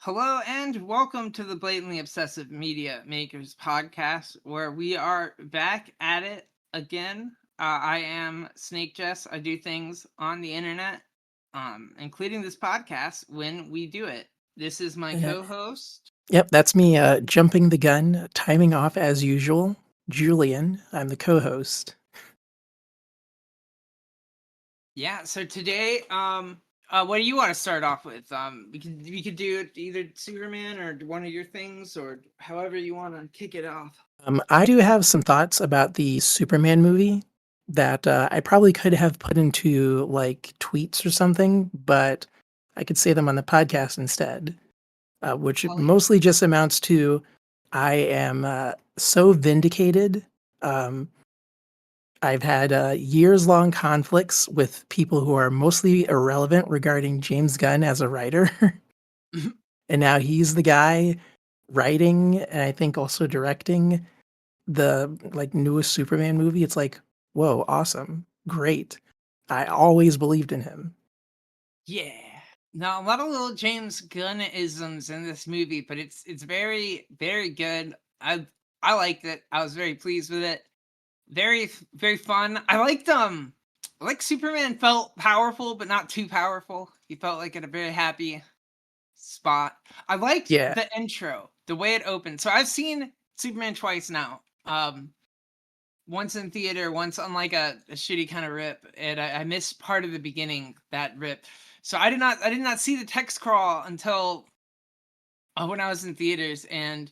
Hello and welcome to the Blatantly Obsessive Media Makers podcast, where we are back at it again. I am Snake Jess. I do things on the internet, including this podcast when we do it. This is my Uh, co-host. Yep, that's me jumping the gun, timing off as usual. Julian, I'm the co host. Yeah. So today, what do you want to start off with? We could do either Superman or one of your things, or however you want to kick it off. I do have some thoughts about the Superman movie that I probably could have put into like tweets or something, but I could say them on the podcast instead, which Hell yeah. mostly just amounts to I am so vindicated. Um, I've had years long conflicts with people who are mostly irrelevant regarding James Gunn as a writer. And now he's the guy writing and I think also directing the like newest Superman movie. It's like, whoa, awesome. Great. I always believed in him. Yeah. Now a lot of little James Gunn isms in this movie, but it's very good. I liked it. I was very pleased with it. Very fun. I like Superman felt powerful, but not too powerful. He felt like at a very happy spot. I liked Yeah. the intro, the way it opened. So I've seen Superman twice now. Once in theater, once on like a shitty kind of rip, and I missed part of the beginning that rip. So I did not see the text crawl until when I was in theaters, and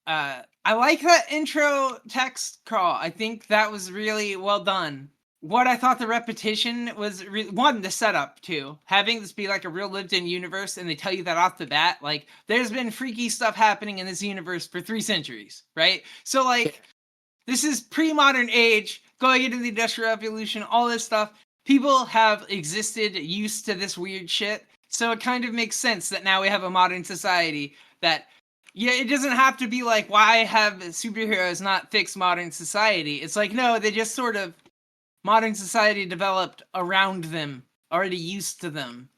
I like that intro text crawl. I think that was really well done. What I thought the repetition was one, the setup too, having this be like a real lived-in universe, and they tell you that off the bat. Like, there's been freaky stuff happening in this universe for 3 centuries, right? So Yeah. like, this is pre-modern age, going into the Industrial Revolution, all this stuff. People have existed used to this weird shit. So it kind of makes sense that now we have a modern society that, yeah, it doesn't have to be like, why have superheroes not fix modern society? It's like, no, they just sort of, modern society developed around them, already used to them.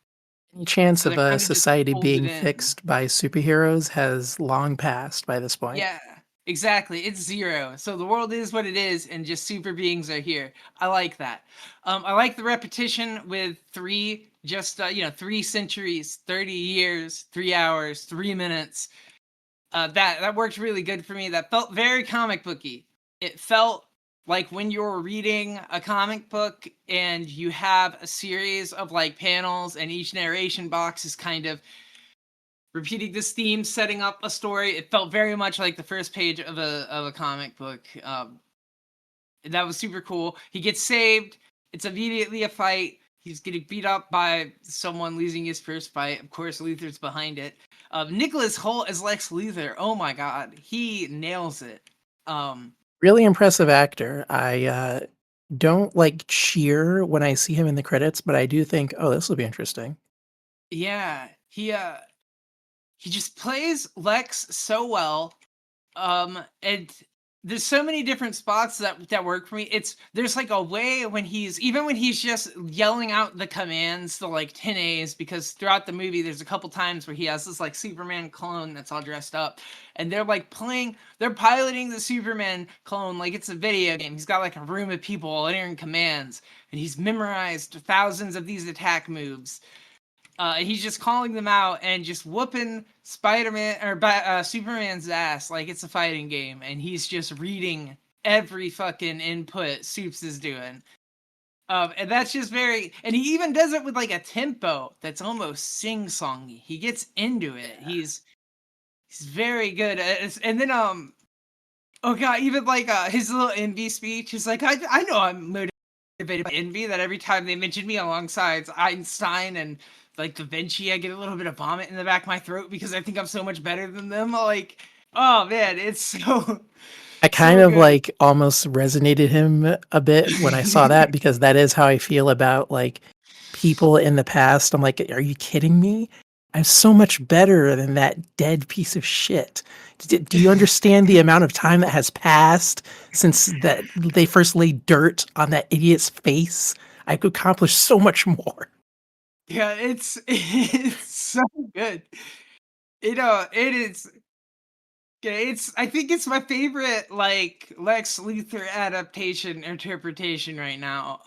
Any chance So of they're a kind of just society folded being in. fixed by superheroes has long passed by this point. Yeah, exactly. It's zero. So the world is what it is, and just super beings are here. I like that. I like the repetition with three, just 3 centuries, 30 years, 3 hours, 3 minutes. That worked really good for me. That felt very comic booky. It felt like when you're reading a comic book and you have a series of like panels, and each narration box is kind of repeating this theme, setting up a story. It felt very much like the first page of a comic book. That was super cool. He gets saved. It's immediately a fight. He's getting beat up by someone losing his first fight. Of course, Luthor's behind it. Nicholas Hoult as Lex Luthor. Oh my god, he nails it. Um, Really impressive actor. I don't like cheer when I see him in the credits, but I do think, oh, this will be interesting. yeah, he just plays Lex so well. And there's so many different spots that work for me. There's like a way when he's just yelling out the commands, the like 10 A's, because throughout the movie there's a couple times where he has this like Superman clone that's all dressed up, and they're piloting the Superman clone like it's a video game. He's got like a room of people entering commands, and he's memorized thousands of these attack moves. He's just calling them out and just whooping Spider-Man or Superman's ass like it's a fighting game, and he's just reading every fucking input Supes is doing. And that's just and he even does it with like a tempo that's almost sing-songy. He gets into it. He's very good at it. And then oh god, even like his little envy speech is like, I know I'm motivated by envy, that every time they mention me alongside Einstein and like Da Vinci, I get a little bit of vomit in the back of my throat because I think I'm so much better than them. Like, oh man, it's so I kind so of good. like almost resonated him a bit when I saw that because that is how I feel about like people in the past. I'm like, are you kidding me? I'm so much better than that dead piece of shit. Do you understand the amount of time that has passed since that they first laid dirt on that idiot's face? I could accomplish so much more. Yeah, it's it's so good. it is. It's I think it's my favorite like Lex Luthor adaptation interpretation right now.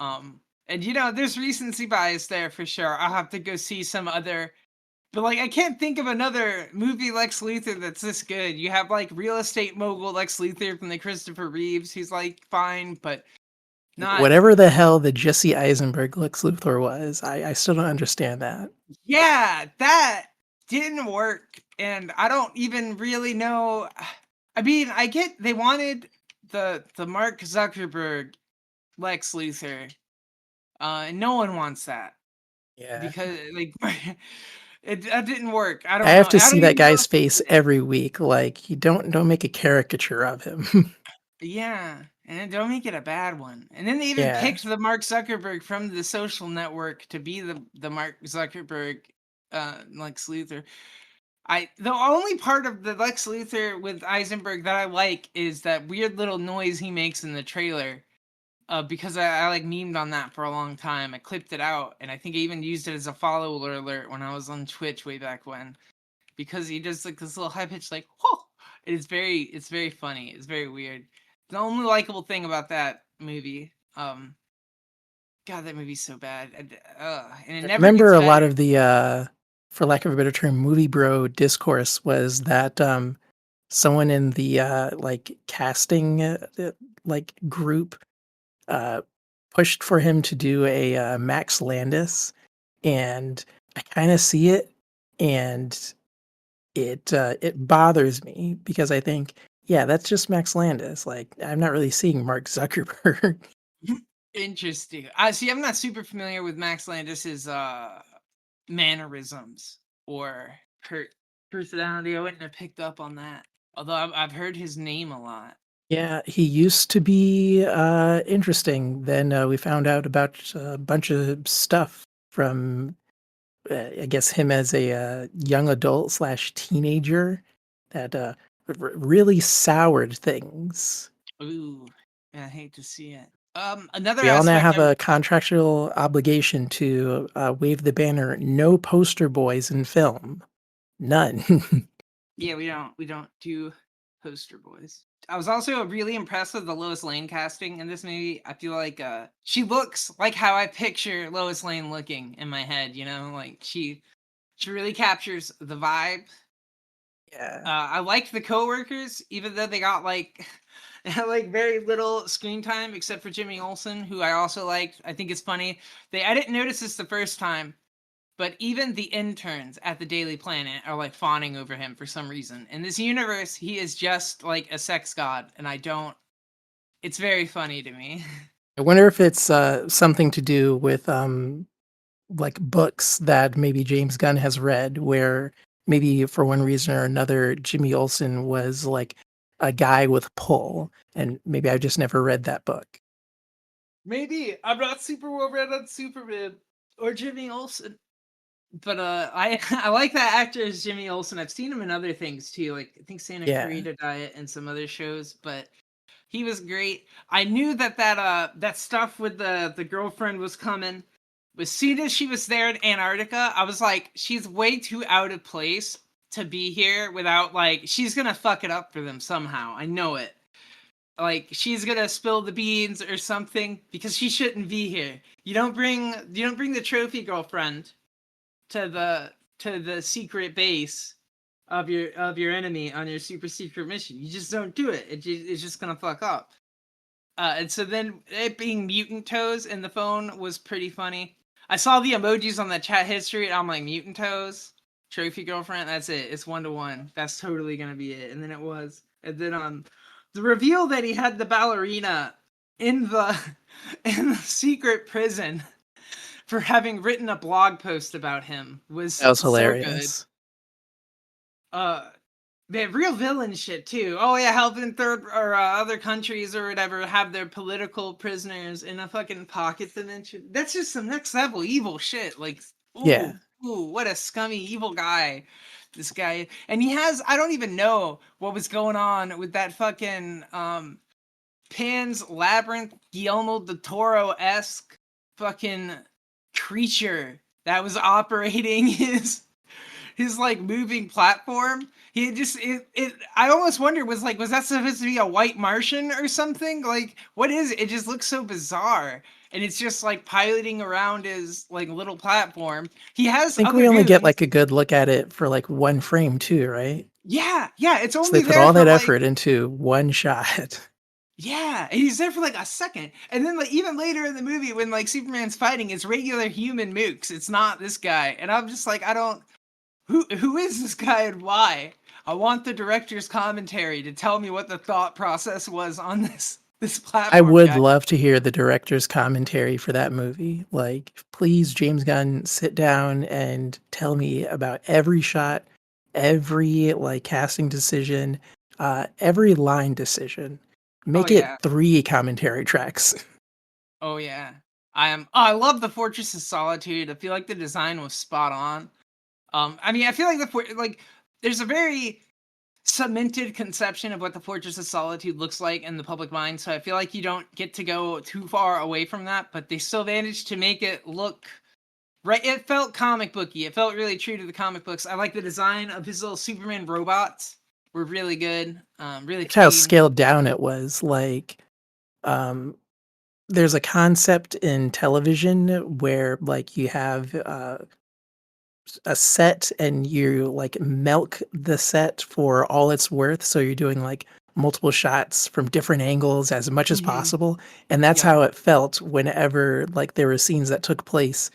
And there's recency bias there for sure. I'll have to go see some other, but like I can't think of another movie Lex Luthor that's this good. You have like real estate mogul Lex Luthor from the Christopher Reeves. He's like fine, but not. Whatever the hell the Jesse Eisenberg Lex Luthor was, I still don't understand that. Yeah, that didn't work, and I don't even really know. I mean, I get they wanted the Mark Zuckerberg Lex Luthor, and no one wants that Yeah. because like it that didn't work. I I don't know. have to I see don't that even know guy's if they face did it. every week. Like, you don't make a caricature of him. Yeah, and then don't make it a bad one. And then they even Yeah. picked the Mark Zuckerberg from the Social Network to be the Mark Zuckerberg Lex Luthor. The only part of the Lex Luthor with Eisenberg that I like is that weird little noise he makes in the trailer. Because I like memed on that for a long time. I clipped it out, and I think I even used it as a follower alert when I was on Twitch way back when. Because he does like this little high pitch like whoa. It's very funny. It's very weird. The only likable thing about that movie. God, that movie's so bad. And it I never remember gets a lot better. of the, for lack of a better term, movie bro discourse was that someone in the like casting like group uh, pushed for him to do a Max Landis, and I kind of see it, and it bothers me because I think, yeah, that's just Max Landis. Like, I'm not really seeing Mark Zuckerberg. Interesting. I see. I'm not super familiar with Max Landis's mannerisms or per- personality. I wouldn't have picked up on that. Although I've heard his name a lot. Yeah, he used to be interesting. Then we found out about a bunch of stuff from, I guess, him as a young adult slash teenager that really soured things. Ooh, I hate to see it. Another We all now aspect have I a contractual obligation to wave the banner, no poster boys in film. None. yeah, we don't do poster boys. I was also really impressed with the Lois Lane casting in this movie. I feel like she looks like how I picture Lois Lane looking in my head, like she really captures the vibe. Yeah. I liked the coworkers, even though they got like like very little screen time, except for Jimmy Olsen, who I also liked. I think it's funny. I didn't notice this the first time, but even the interns at the Daily Planet are like fawning over him for some reason. In this universe, he is just like a sex god, and I don't. It's very funny to me. I wonder if it's something to do with like books that maybe James Gunn has read, where maybe for one reason or another, Jimmy Olsen was like a guy with pull, and maybe I just never read that book. Maybe I'm not super well read on Superman or Jimmy Olsen. But I I like that actor as Jimmy Olsen. I've seen him in other things too, like I think Santa Yeah, Clarita Diet and some other shows. But he was great. I knew that stuff with the girlfriend was coming. As soon as she was there in Antarctica, I was like, she's way too out of place to be here without like she's gonna fuck it up for them somehow. I know it. Like she's gonna spill the beans or something because she shouldn't be here. You don't bring the trophy girlfriend to the secret base of your enemy on your super secret mission. You just don't do it. It's just gonna fuck up. And so then it being mutant toes in the phone was pretty funny. I saw the emojis on the chat history and I'm like mutant toes, trophy girlfriend. That's it. It's 1-to-1. That's totally gonna be it. And then it was. And then the reveal that he had the ballerina in the in the secret prison for having written a blog post about him that was was so good. hilarious. Uh, they have real villain shit too. Oh yeah, helping third or other countries or whatever have their political prisoners in a fucking pocket dimension. That's just some next level evil shit. Like, Yeah. ooh, what a scummy evil guy. This guy, and he has. I don't even know what was going on with that fucking Pan's Labyrinth Guillermo del Toro esque fucking creature that was operating his like moving platform. He just it I almost wondered, was that supposed to be a white Martian or something? Like, what is it? It just looks so bizarre. And it's just like piloting around his like little platform. He I has think we other only get movies. like a good look at it for like one frame too, right? Yeah, yeah, it's So they only put there all for that like, effort into one shot. yeah, and he's there for like a second. And then like even later in the movie when like Superman's fighting, it's regular human mooks. It's not this guy. And I'm just like, I don't, who is this guy and why? I want the director's commentary to tell me what the thought process was on this I platform would guy. love to hear the director's commentary for that movie. Like, please, James Gunn, sit down and tell me about every shot, every like casting decision, every line decision. Oh Make it yeah. 3 commentary tracks. Oh yeah. I love the Fortress of Solitude. I feel like the design was spot on. I mean, I feel like like there's a very cemented conception of what the Fortress of Solitude looks like in the public mind, so I feel like you don't get to go too far away from that, but they still managed to make it look right. It felt comic booky. It felt really true to the comic books. I like the design of his little Superman robots. Were really good. Really How clean. scaled down it was. Like, um, there's a concept in television where like you have a set and you like milk the set for all it's worth. So you're doing like multiple shots from different angles as much as Hmm. possible. And that's Yep. how it felt whenever like there were scenes that took place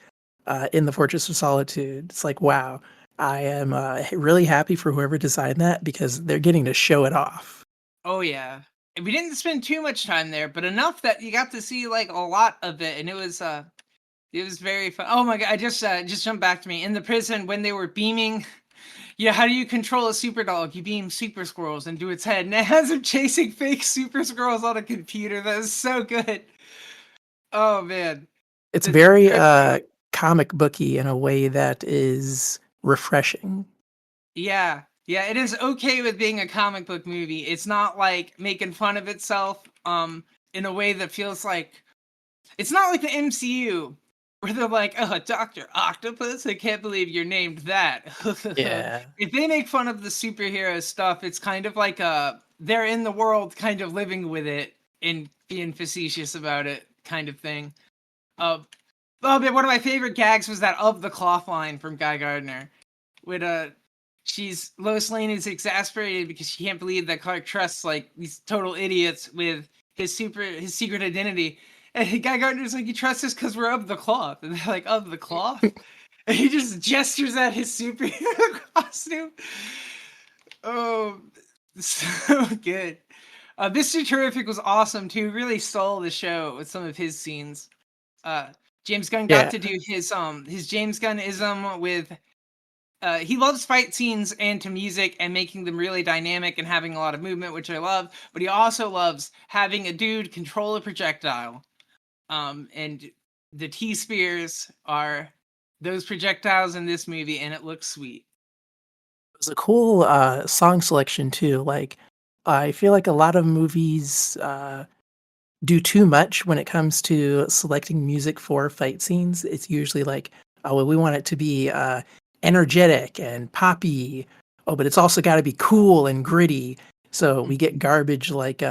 in the Fortress of Solitude. It's like, wow, I am really happy for whoever designed that because they're getting to show it off. Oh yeah. And we didn't spend too much time there, but enough that you got to see like a lot of it, and it was very fun. Oh my god! I just jumped back to me in the prison when they were beaming. Yeah, how do you control a super dog? You beam super squirrels into its head, and it has them chasing fake super squirrels on a computer. That is so good. Oh man, It's the very directing. comic booky in a way that is refreshing. Yeah, yeah, it is okay with being a comic book movie. It's not like making fun of itself. In a way that feels like it's not like the MCU where they're like, "Oh, Doctor Octopus, I can't believe you're named that." Yeah. If they make fun of the superhero stuff, it's kind of like they're in the world, kind of living with it and being facetious about it, kind of thing. Uh, oh, but one of my favorite gags was that "of the cloth" line from Guy Gardner, with she's Lois Lane is exasperated because she can't believe that Clark trusts like these total idiots with his secret identity. And Guy Gardner's like, "You trust us because we're of the cloth." And they're like, "Of the cloth?" And he just gestures at his superhero costume. Oh, so good. Mr. Terrific was awesome too. Really stole the show with some of his scenes. Uh, James Gunn got Yeah. to do his James Gunnism with he loves fight scenes and to music and making them really dynamic and having a lot of movement, which I love. But he also loves having a dude control a projectile. And the T spears are those projectiles in this movie, and it looks sweet. It was a cool song selection too. Like, I feel like a lot of movies do too much when it comes to selecting music for fight scenes. It's usually like, oh, well, we want it to be energetic and poppy. Oh, but it's also got to be cool and gritty. So we get Mhm. garbage like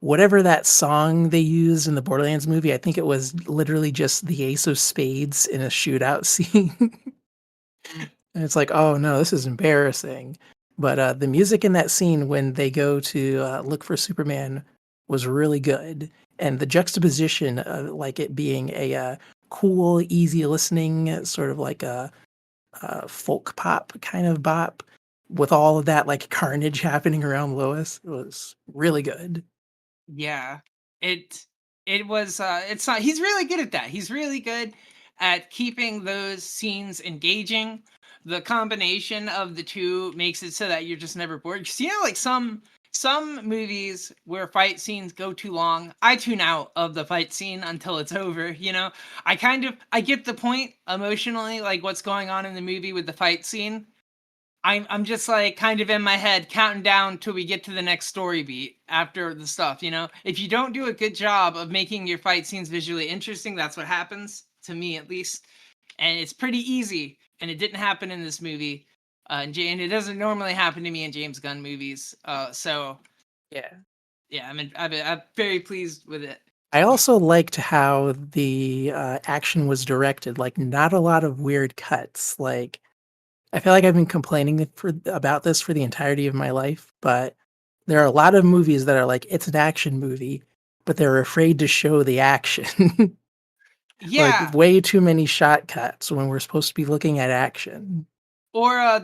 whatever that song they used in the Borderlands movie. I think it was literally just the Ace of Spades in a shootout scene. Mm. And it's like, oh no, this is embarrassing. But the music in that scene when they go to look for Superman was really good. And the juxtaposition of like it being a cool, easy listening, sort of like a folk pop kind of bop with all of that like carnage happening around Lois was really good. Yeah. It it was it's not he's really good at that. He's really good at keeping those scenes engaging. The combination of the two makes it so that you're just never bored. 'Cause you know, like some movies where fight scenes go too long, I tune out of the fight scene until it's over, you know? I get the point emotionally, like what's going on in the movie with the fight scene. I'm just like kind of in my head counting down till we get to the next story beat after the stuff, you know? If you don't do a good job of making your fight scenes visually interesting, that's what happens to me at least. And it's pretty easy and it didn't happen in this movie. And it doesn't normally happen to me in James Gunn movies. So Yeah. yeah, I'm very pleased with it. I also liked how the action was directed. Like, not a lot of weird cuts. Like, I feel like I've been complaining about this for the entirety of my life, but there are a lot of movies that are like, it's an action movie, but they're afraid to show the action. Like, Yeah, way too many shot cuts when we're supposed to be looking at action. or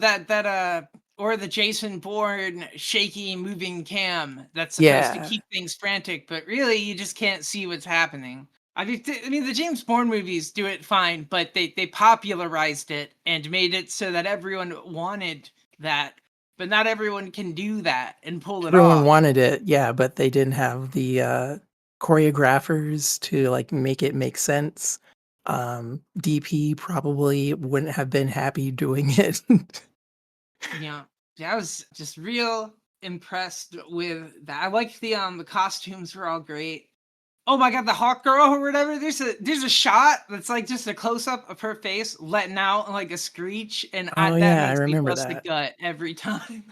or the Jason Bourne shaky moving cam that's supposed to Yeah. keep things frantic, but really you just can't see what's happening. I mean, the James Bourne movies do it fine, but they popularized it and made it so that everyone wanted that, but not everyone can do that and pull it Everyone off. wanted it, yeah, but they didn't have the choreographers to like make it make sense. DP probably wouldn't have been happy doing it. Yeah, I was just real impressed with that. I liked the costumes were all great. Oh my god, the Hawk Girl or whatever. There's a shot that's like just a close up of her face letting out like a screech, and Oh that yeah, I makes me remember bust a that. gut every time.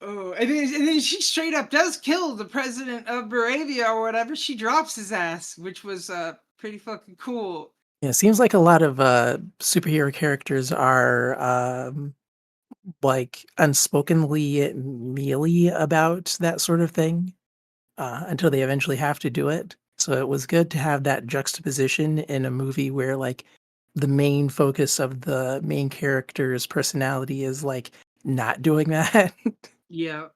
Oh, and then she straight up does kill the president of Moravia or whatever. She drops his ass, which was pretty fucking cool. Yeah, it seems like a lot of superhero characters are like unspokenly mealy about that sort of thing until they eventually have to do it. So it was good to have that juxtaposition in a movie where like the main focus of the main character's personality is like not doing that. Yeah.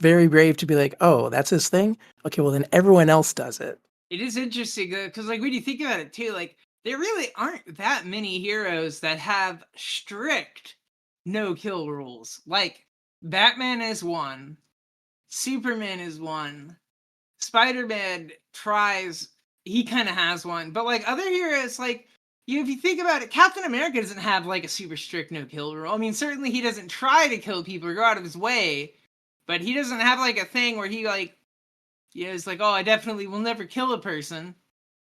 Very brave to be like, oh, that's his thing. Okay, well then everyone else does it. It is interesting because, like, when you think about it too, like, there really aren't that many heroes that have strict no kill rules. Like, Batman is one, Superman is one, Spider Man tries, he kind of has one, but like other heroes, like, if you think about it, Captain America doesn't have like a super strict no kill rule. I mean, certainly he doesn't try to kill people or go out of his way, but he doesn't have like a thing where he like, yeah, it's like, oh, I definitely will never kill a person.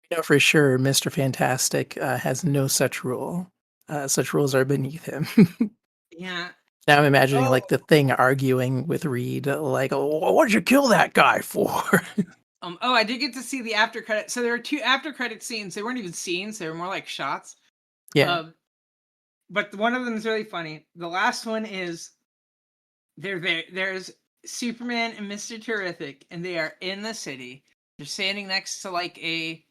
You know for sure Mr. Fantastic has no such rule. Such rules are beneath him. Yeah. Now I'm imagining Oh, like the Thing arguing with Reed, like, oh, what'd you kill that guy for? oh, I did get to see the after credit. So there were two after credit scenes. They weren't even scenes; they were more like shots. Yeah, Um, but one of them is really funny. The last one is they're there. There's Superman and Mister Terrific, and they are in the city. They're standing next to like a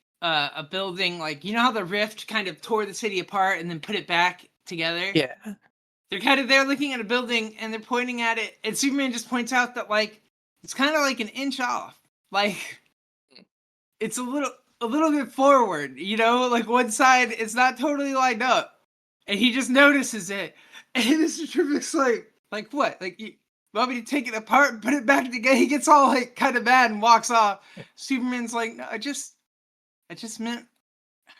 building, like you know how the rift kind of tore the city apart and then put it back together. yeah. They're kind of there looking at a building and they're pointing at it, and Superman just points out that like it's kind of like an inch off, like it's a little bit forward, you know, like one side it's not totally lined up, and he just notices it, and Mr. Terrific's like what, like you want me to take it apart and put it back together? He gets all like kind of mad and walks off. Superman's like, no, I just meant,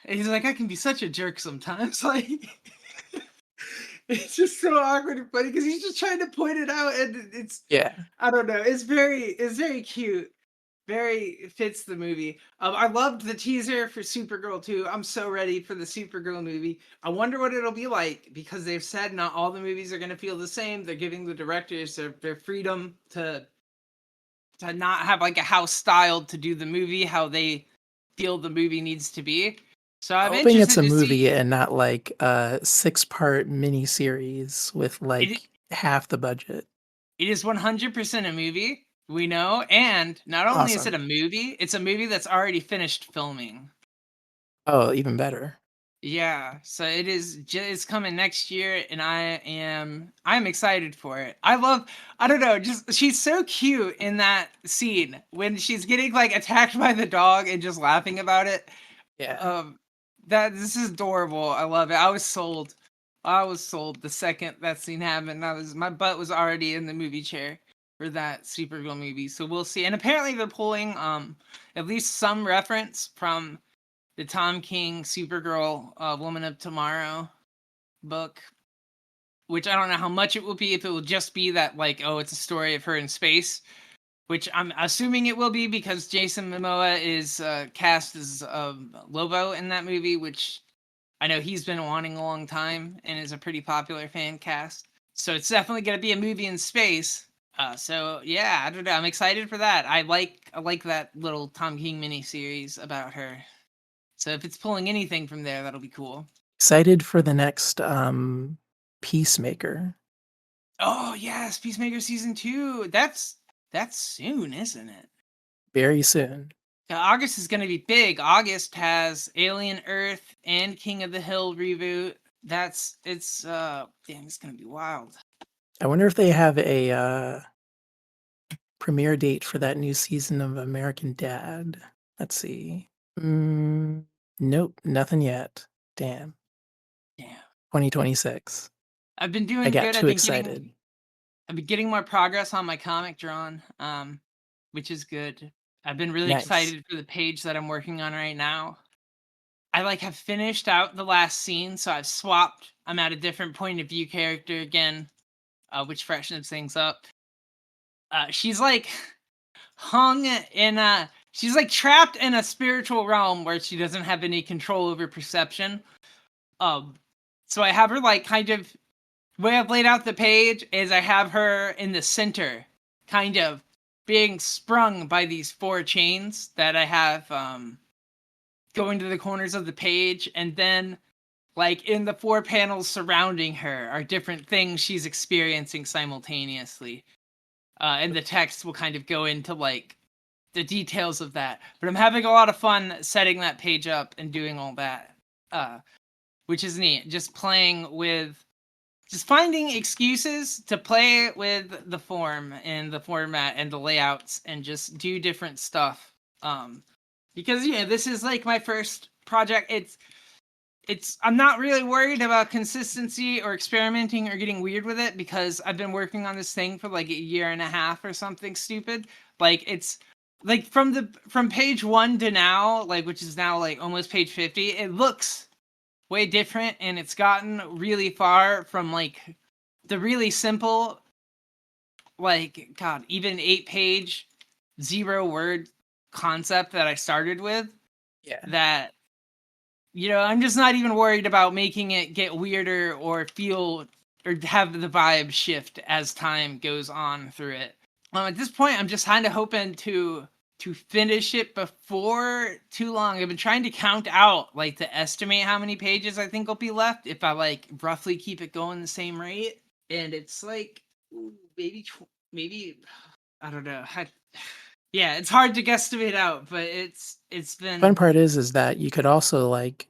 and he's like, I can be such a jerk sometimes, like. It's just so awkward and funny because he's just trying to point it out, and it's Yeah. I don't know. It's very cute. Very fits the movie. I loved the teaser for Supergirl too. I'm so ready for the Supergirl movie. I wonder what it'll be like because they've said not all the movies are going to feel the same. They're giving the directors their freedom to not have like a house style to do the movie how they feel the movie needs to be. So I'm Hoping it's interested a to movie see. and not like a 6-part miniseries with It like half the budget. It is 100% a movie, we know, and not only is it Awesome. a movie, it's a movie that's already finished filming. Oh, even better. Yeah, so it's coming next year, and I'm excited for it. I don't know, just she's so cute in that scene when she's getting like attacked by the dog and just laughing about it. Yeah. Um that this is adorable. I love it. I was sold. I was sold the second that scene happened. My butt was already in the movie chair for that Supergirl movie. So we'll see. And apparently they're pulling at least some reference from the Tom King Supergirl Woman of Tomorrow book, which I don't know how much it will be, if it will just be that like, oh, it's a story of her in space, which I'm assuming it will be because Jason Momoa is cast as Lobo in that movie, which I know he's been wanting a long time and is a pretty popular fan cast. So it's definitely going to be a movie in space. So yeah, I don't know. I'm excited for that. I like that little Tom King miniseries about her. So if it's pulling anything from there, that'll be cool. Excited for the next Peacemaker. Oh yes, Peacemaker season 2. That's soon, isn't it? Very soon. Yeah, August is going to be big. August has Alien Earth and King of the Hill reboot. Damn, it's going to be wild. I wonder if they have a premiere date for that new season of American Dad. Let's see. Nope, nothing yet. Damn. Damn. 2026. I've been I doing got good. too excited. I've been getting more progress on my comic drawn, which is good. I've been really Nice. excited for the page that I'm working on right now. I like have finished out the last scene, so I've swapped. I'm at a different point of view character again, which freshens things up. She's like hung in a she's like trapped in a spiritual realm where she doesn't have any control over perception. Um, so I have her like kind of way I've laid out the page is I have her in the center, kind of being sprung by these 4 chains that I have going to the corners of the page, and then like in the 4 panels surrounding her are different things she's experiencing simultaneously. And the text will kind of go into like the details of that. But I'm having a lot of fun setting that page up and doing all that, which is neat. Just finding excuses to play with the form and the format and the layouts and just do different stuff. Because this is like my first project. I'm not really worried about consistency or experimenting or getting weird with it because I've been working on this thing for like a year and a half or something stupid. Like it's like from page 1 to now, like which is now like almost page 50, it looks way different and it's gotten really far from like the really simple like god, even 8-page 0-word concept that I started with Yeah. that I'm just not even worried about making it get weirder or feel or have the vibe shift as time goes on through it. At this point, I'm just kind of hoping to finish it before too long. I've been trying to count out, like, to estimate how many pages I think will be left if I like roughly keep it going the same rate. And it's like maybe I don't know. Yeah, it's hard to guesstimate out, but it's Fun been part is that you could also like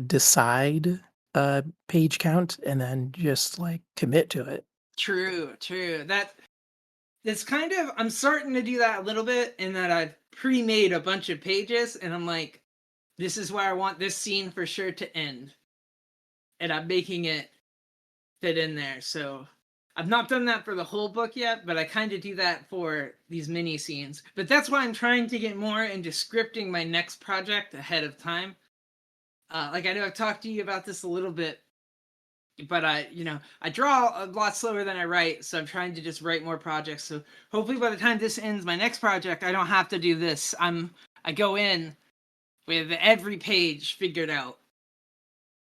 decide a page count and then just like commit to it. true. That's kind of I'm starting to do that a little bit in that I've pre-made a bunch of pages and I'm like, this is where I want this scene for sure to end. And I'm making it fit in there. So I've not done that for the whole book yet, but I kind of do that for these mini scenes. But that's why I'm trying to get more into scripting my next project ahead of time. Like I know I've talked to you about this a little bit, but I draw a lot slower than I write, so I'm trying to just write more projects. So hopefully by the time this ends, my next project, I don't have to do this. I go in with every page figured out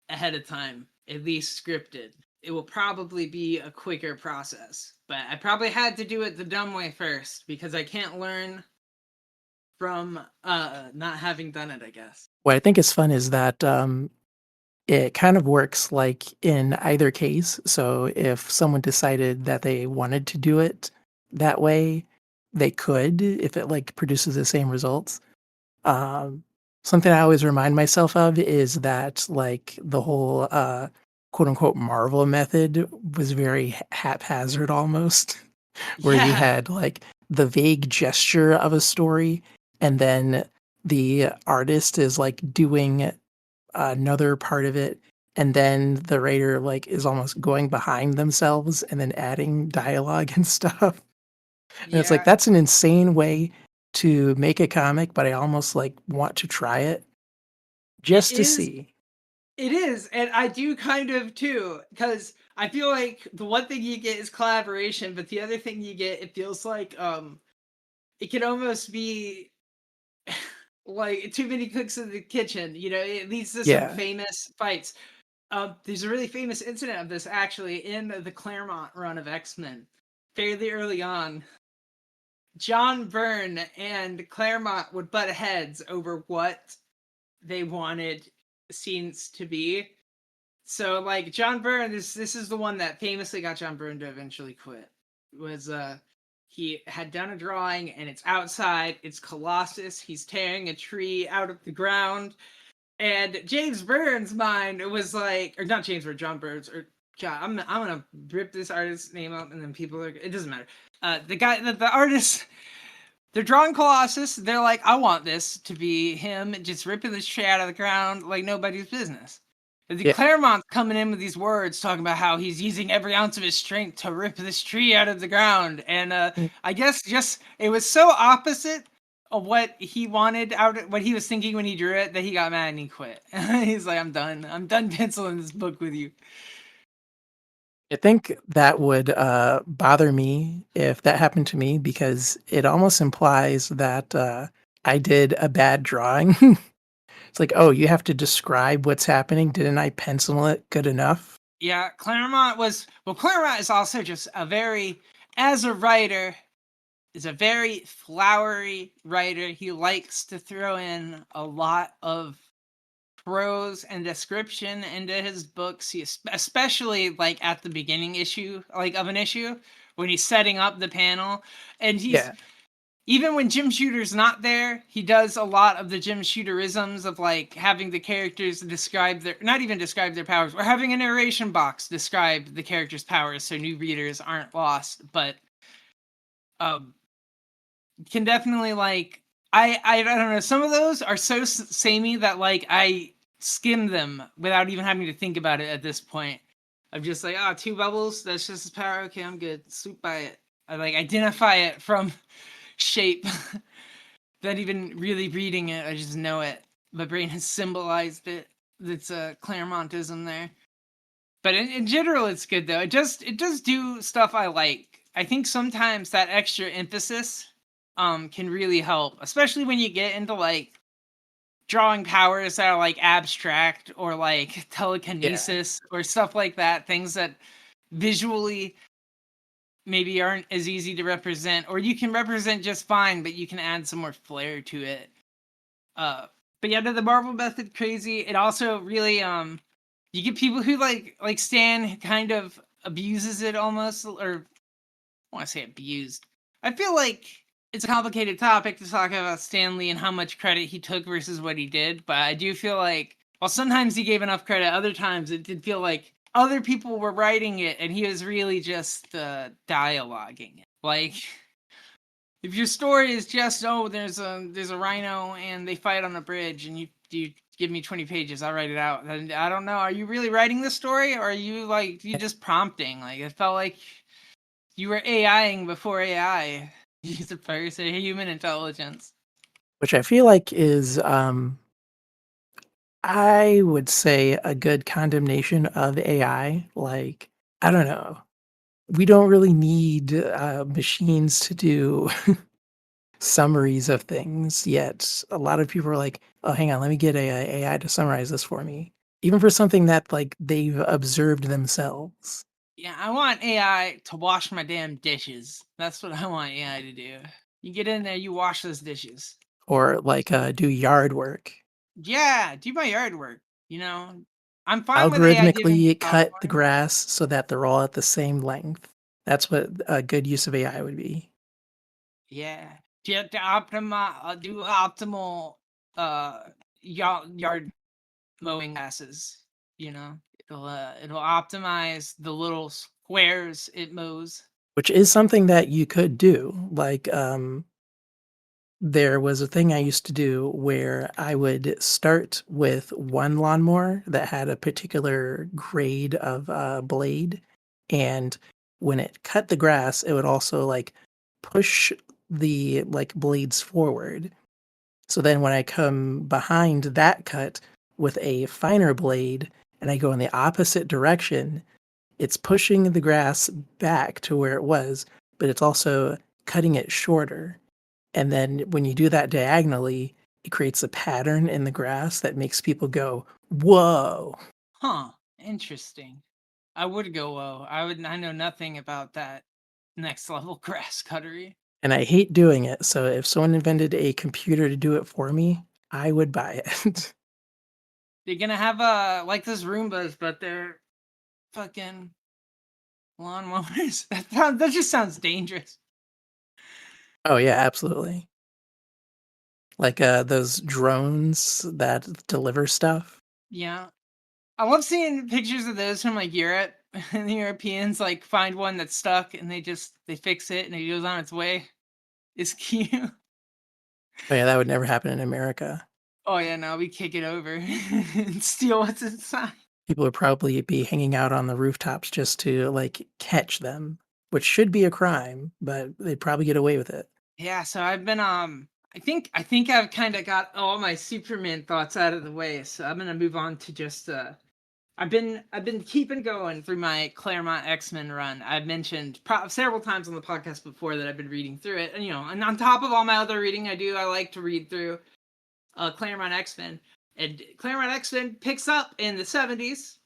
ahead of time, at least scripted. It will probably be a quicker process, but I probably had to do it the dumb way first because I can't learn from not having done it, I guess. What I think is fun is that it kind of works like in either case. So if someone decided that they wanted to do it that way, they could if it like produces the same results. Um, Something I always remind myself of is that like the whole quote unquote Marvel method was very haphazard almost, where you Yeah, had like the vague gesture of a story and then the artist is like doing another part of it and then the writer like is almost going behind themselves and then adding dialogue and stuff. And it's like yeah, that's an insane way to make a comic, but I almost like want to try it it just to is. see. It is, and I do kind of too, because I feel like the one thing you get is collaboration, but the other thing you get, it feels like it can almost be like too many cooks in the kitchen. You know, it leads to some Yeah. famous fights. There's a really famous incident of this actually in the Claremont run of X-Men, fairly early on. John Byrne and Claremont would butt heads over what they wanted scenes to be. So like John Byrne, this is the one that famously got John Byrne to eventually quit. Was he had done a drawing and it's outside, it's Colossus, he's tearing a tree out of the ground. And James Byrne's mind was like, or not James Byrne, John Byrne's, or God, I'm gonna rip this artist's name up, and then people are. It doesn't matter. The guy, the artist, they're drawing Colossus. They're like, I want this to be him just ripping this tree out of the ground like nobody's business. And the Yeah. Claremont's coming in with these words talking about how he's using every ounce of his strength to rip this tree out of the ground. And Mm. I guess just it was so opposite of what he wanted what he was thinking when he drew it that he got mad and he quit. He's like, I'm done. I'm done penciling this book with you. I think that would bother me if that happened to me because it almost implies that I did a bad drawing. It's like, oh, you have to describe what's happening. Didn't I pencil it good enough? Yeah, Claremont is also just a very, as a writer, is a very flowery writer. He likes to throw in a lot of prose and description into his books. He especially like at the beginning issue, like of an issue when he's setting up the panel, and he's Yeah. even when Jim Shooter's not there, he does a lot of the Jim Shooterisms of like having the characters describe their not even describe their powers, or having a narration box describe the characters' powers so new readers aren't lost, but um can definitely like I don't know. Some of those are so samey that like I skim them without even having to think about it at this point. I'm just like, oh, two bubbles. That's just his power. Okay, I'm good. Swoop by it. I like identify it from shape. Not even really reading it. I just know it. My brain has symbolized it. It's a Claremontism there. But in general, it's good though. It does do stuff I like. I think sometimes that extra emphasis can really help, especially when you get into like drawing powers that are like abstract or like Yeah. telekinesis or stuff like that. Things that visually maybe aren't as easy to represent, or you can represent just fine, but you can add some more flair to it. Uh, but yeah, the Marvel method crazy. It also really you get people who like Stan kind of abuses it almost, or I want to say abused. I feel like it's a complicated topic to talk about Stan Lee and how much credit he took versus what he did, but I do feel like while sometimes he gave enough credit, other times it did feel like other people were writing it and he was really just dialoguing it. Like if your story is just there's a rhino and they fight on a bridge and you give me 20 pages, I'll write it out. And I don't know, are you really writing the story or are you like you just prompting? Like it felt like you were AIing before AI. Use a person, human intelligence. Which I feel like is I would say a good condemnation of AI. Like, I don't know. We don't really need machines to do summaries of things yet. A lot of people are like, "Oh, hang on, let me get AI to summarize this for me." Even for something that like they've observed themselves, Yeah, I want AI to wash my damn dishes. That's what I want AI to do. You get in there, you wash those dishes. or like do yard work, Yeah, do my yard work. You know, I'm fine with AI giving me algorithmically cut the software. grass so that they're all at the same length. That's what a good use of AI would be. Yeah, to do optimal uh yard mowing passes. You know, it'll optimize the little squares it mows. Which is something that you could do. Like, there was a thing I used to do where I would start with one lawnmower that had a particular grade of blade, and when it cut the grass, it would also like push the like blades forward. So then when I come behind that cut with a finer blade and I go in the opposite direction, it's pushing the grass back to where it was, but it's also cutting it shorter. And then when you do that diagonally, it creates a pattern in the grass that makes people go, whoa. Huh. Interesting. I would go, whoa. I know nothing about that next level grass cuttery. And I hate doing it. So if someone invented a computer to do it for me, I would buy it. They're gonna have like those Roombas, but they're fucking lawnmowers. That just sounds dangerous. Oh yeah, absolutely. Like those drones that deliver stuff. Yeah. I love seeing pictures of those from like Europe. And the Europeans like find one that's stuck and they fix it and it goes on its way. It's cute. Oh yeah, that would never happen in America. Oh yeah, no, we kick it over and steal what's inside. People would probably be hanging out on the rooftops just to like catch them, which should be a crime, but they'd probably get away with it. Yeah, so I've been I think I've kind of got all my Superman thoughts out of the way, so I'm gonna move on to just I've been keeping going through my Claremont X-Men run. I've mentioned several times on the podcast before that I've been reading through it, and and on top of all my other reading I like to read through Claremont X-Men, and Claremont X-Men picks up in the 70s,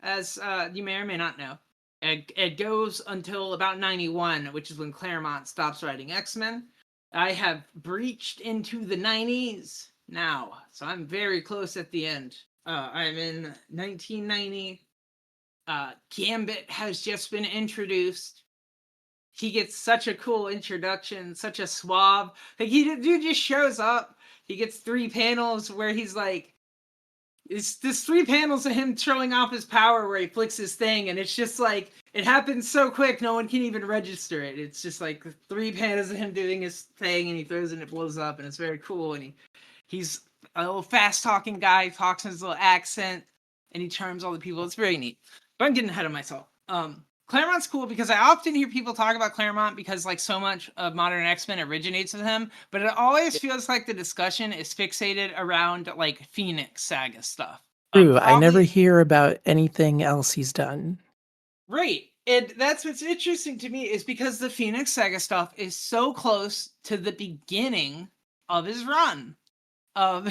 as you may or may not know. It goes until about 91, which is when Claremont stops writing X-Men. I have breached into the 90s now, so I'm very close at the end. I'm in 1990. Gambit has just been introduced. He gets such a cool introduction, such a suave. Like dude just shows up. He gets 3 panels where he's like, it's this 3 panels of him showing off his power where he flicks his thing, and it's just like it happens so quick no one can even register it. It's just like 3 panels of him doing his thing, and he throws it and it blows up, and it's very cool. And he's a little fast talking guy, talks in his little accent, and he charms all the people. It's very neat. But I'm getting ahead of myself. Claremont's cool because I often hear people talk about Claremont because like so much of modern X-Men originates with him, but it always feels like the discussion is fixated around like Phoenix Saga stuff. True, I never Probably hear about anything else he's done. right. And that's what's interesting to me is because the Phoenix Saga stuff is so close to the beginning of his run. Um,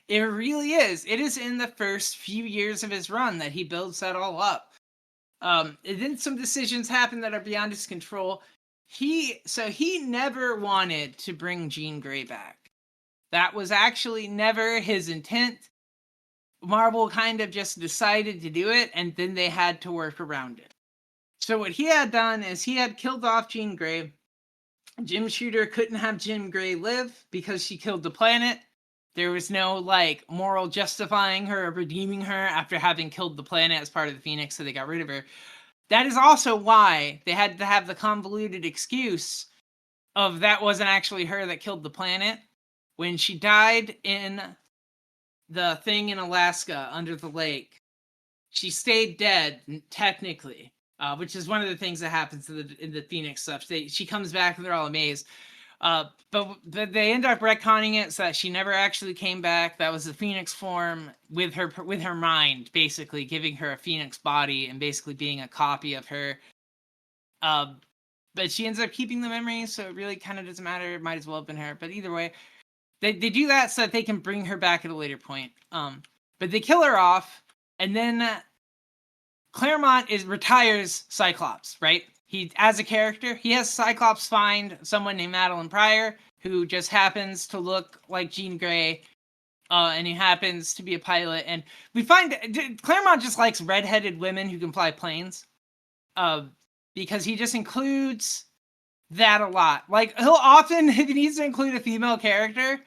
it really is. It is in the first few years of his run that he builds that all up. And then some decisions happen that are beyond his control. He never wanted to bring Jean Grey back. That was actually never his intent. Marvel kind of just decided to do it, and then they had to work around it. So what he had done is he had killed off Jean Grey. Jim Shooter couldn't have Jean Grey live because she killed the planet. There was no like moral justifying her or redeeming her after having killed the planet as part of the Phoenix, so they got rid of her. That is also why they had to have the convoluted excuse of that wasn't actually her that killed the planet. When she died in the thing in Alaska under the lake, she stayed dead technically, which is one of the things that happens in the Phoenix stuff. She comes back and they're all amazed. But they end up retconning it so that she never actually came back. That was the Phoenix form with her mind, basically giving her a Phoenix body and basically being a copy of her. But she ends up keeping the memory, so it really kind of doesn't matter. It might as well have been her. But either way, they do that so that they can bring her back at a later point. But they kill her off, and then Claremont retires Cyclops, right? He, as a character, he has Cyclops find someone named Madeline Pryor, who just happens to look like Jean Grey, and he happens to be a pilot. And we find Claremont just likes redheaded women who can fly planes, because he just includes that a lot. Like, he'll often, if he needs to include a female character,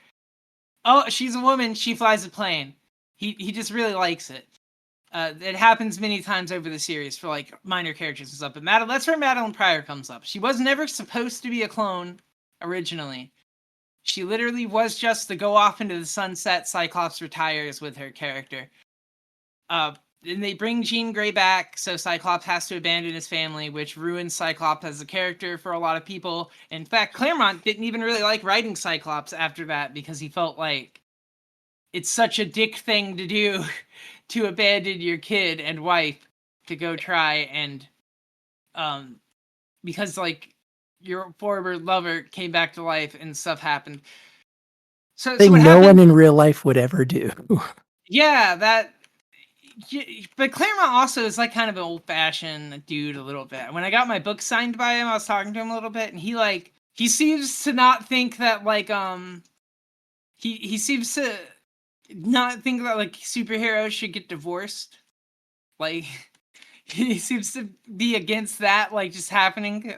oh, she's a woman, she flies a plane. He just really likes it. It happens many times over the series for like minor characters and stuff. But that's where Madeline Pryor comes up. She was never supposed to be a clone originally. She literally was just to go off into the sunset. Cyclops retires with her character. Then they bring Jean Grey back, so Cyclops has to abandon his family, which ruins Cyclops as a character for a lot of people. In fact, Claremont didn't even really like writing Cyclops after that because he felt like it's such a dick thing to do to abandon your kid and wife to go try and because like your former lover came back to life and stuff happened. So Thing what no one happened? in real life would ever do. Yeah, but Claremont also is like kind of an old-fashioned dude a little bit. When I got my book signed by him, I was talking to him a little bit, and he seems to not think that he seems to not think that like superheroes should get divorced. Like he seems to be against that, like just happening.